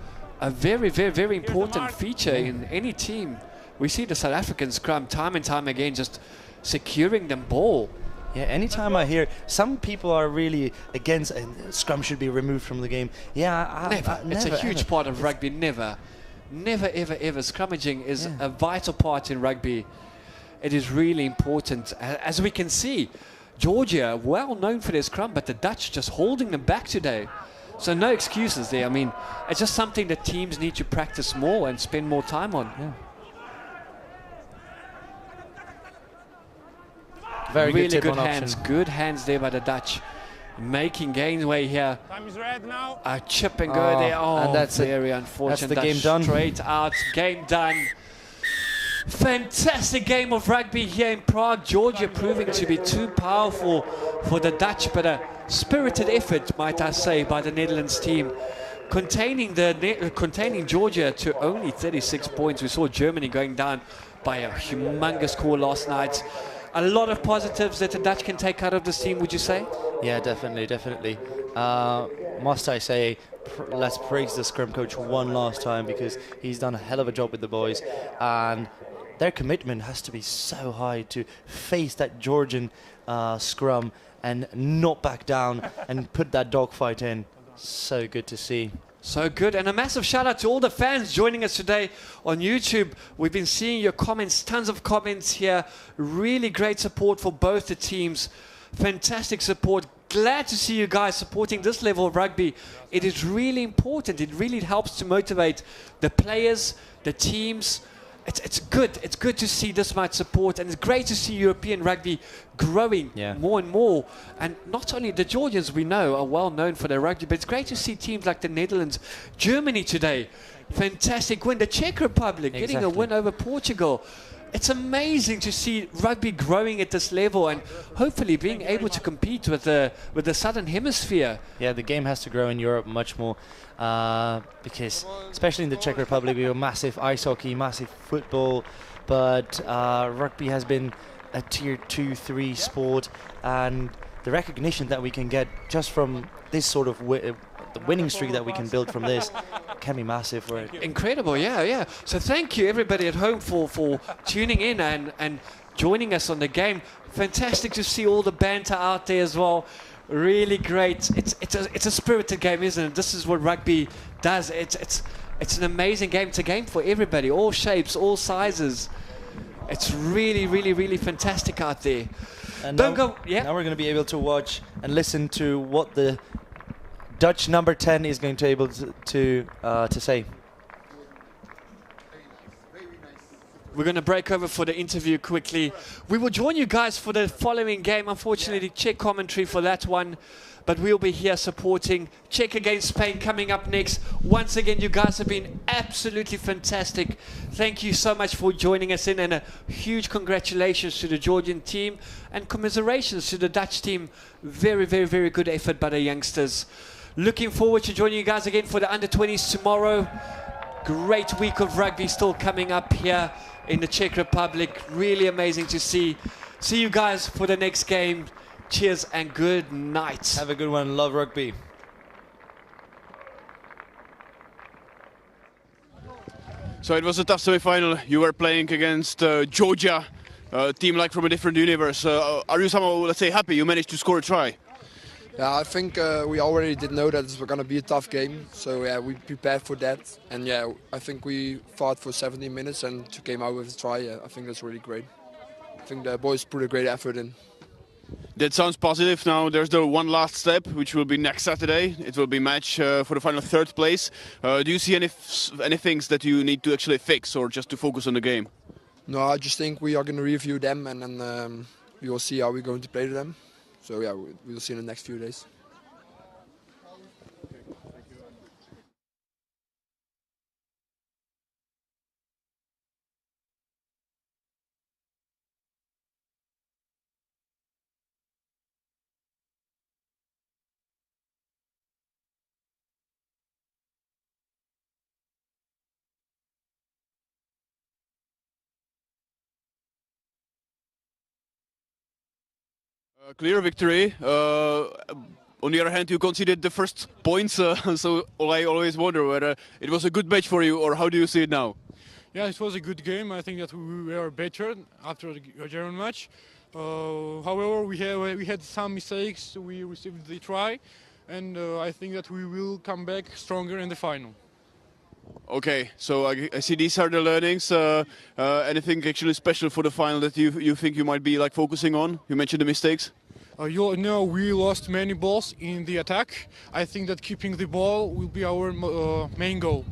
very, very, very important feature in any team. We see the South African scrum time and time again just securing the ball. Yeah, anytime I hear some people are really against scrum should be removed from the game. Yeah, Never. It's a huge part of rugby. Never, ever, ever. Scrummaging is a vital part in rugby. It is really important. As we can see, Georgia, well known for their scrum, but the Dutch just holding them back today. So no excuses there. I mean, it's just something that teams need to practice more and spend more time on. Yeah. Very really good, good hands. Good hands there by the Dutch. Making gainway here. Time is red now. A chip and go there. Oh, and that's very unfortunate. That's the game done. Straight out. Game done. Fantastic game of rugby here in Prague. Georgia proving to be too powerful for the Dutch, but a spirited effort, might I say, by the Netherlands team. Containing Georgia to only 36 points. We saw Germany going down by a humongous score last night. A lot of positives that the Dutch can take out of this team, would you say? Yeah, definitely. Must I say, let's praise the scrum coach one last time, because he's done a hell of a job with the boys, and their commitment has to be so high to face that Georgian scrum and not back down and put that dogfight in. So good to see. So good, and a massive shout out to all the fans joining us today on YouTube. We've been seeing your comments, tons of comments here. Really great support for both the teams. Fantastic support. Glad to see you guys supporting this level of rugby. It is really important. It really helps to motivate the players, the teams. It's good. It's good to see this much support, and it's great to see European rugby growing more and more. And not only the Georgians, we know, are well known for their rugby, but it's great to see teams like the Netherlands, Germany today. Fantastic win. The Czech Republic getting a win over Portugal. It's amazing to see rugby growing at this level and hopefully being able to compete with the Southern Hemisphere. Yeah, the game has to grow in Europe much more, because especially in the Czech Republic, we have massive ice hockey, massive football, but rugby has been a tier 2-3 sport, and the recognition that we can get just from this sort of the winning streak that we can build from this can be massive for it. Incredible, yeah. So thank you everybody at home for tuning in and joining us on the game. Fantastic to see all the banter out there as well. Really great. It's a spirited game, isn't it? This is what rugby does. It's an amazing game. It's a game for everybody, all shapes, all sizes. It's really, really, really fantastic out there. And now we're going to be able to watch and listen to what the Dutch number 10 is going to be able to say. We're going to break over for the interview quickly. We will join you guys for the following game. Unfortunately, Czech commentary for that one. But we'll be here supporting Czech against Spain coming up next. Once again, you guys have been absolutely fantastic. Thank you so much for joining us in. And a huge congratulations to the Georgian team. And commiserations to the Dutch team. Very, very, very good effort by the youngsters. Looking forward to joining you guys again for the under-20s tomorrow. Great week of rugby still coming up here in the Czech Republic. Really amazing to see. See you guys for the next game. Cheers and good night. Have a good one. Love rugby. So it was a tough semi-final. You were playing against Georgia, a team like from a different universe. Are you somehow, let's say, happy you managed to score a try? Yeah, I think we already did know that it was going to be a tough game. So yeah, we prepared for that. And yeah, I think we fought for 70 minutes and came out with a try. Yeah, I think that's really great. I think the boys put a great effort in. That sounds positive. Now there's the one last step, which will be next Saturday. It will be match for the final third place. Do you see any things that you need to actually fix, or just to focus on the game? No, I just think we are going to review them, and then we will see how we're going to play to them. So yeah, we'll see in the next few days. Clear victory. On the other hand, you conceded the first points, so I always wonder whether it was a good match for you, or how do you see it now? Yeah, it was a good game. I think that we were better after the German match. However, we had some mistakes. We received the try, and I think that we will come back stronger in the final. Okay, so I see these are the learnings. Anything actually special for the final that you think you might be like focusing on? You mentioned the mistakes. You know, we lost many balls in the attack. I think that keeping the ball will be our main goal.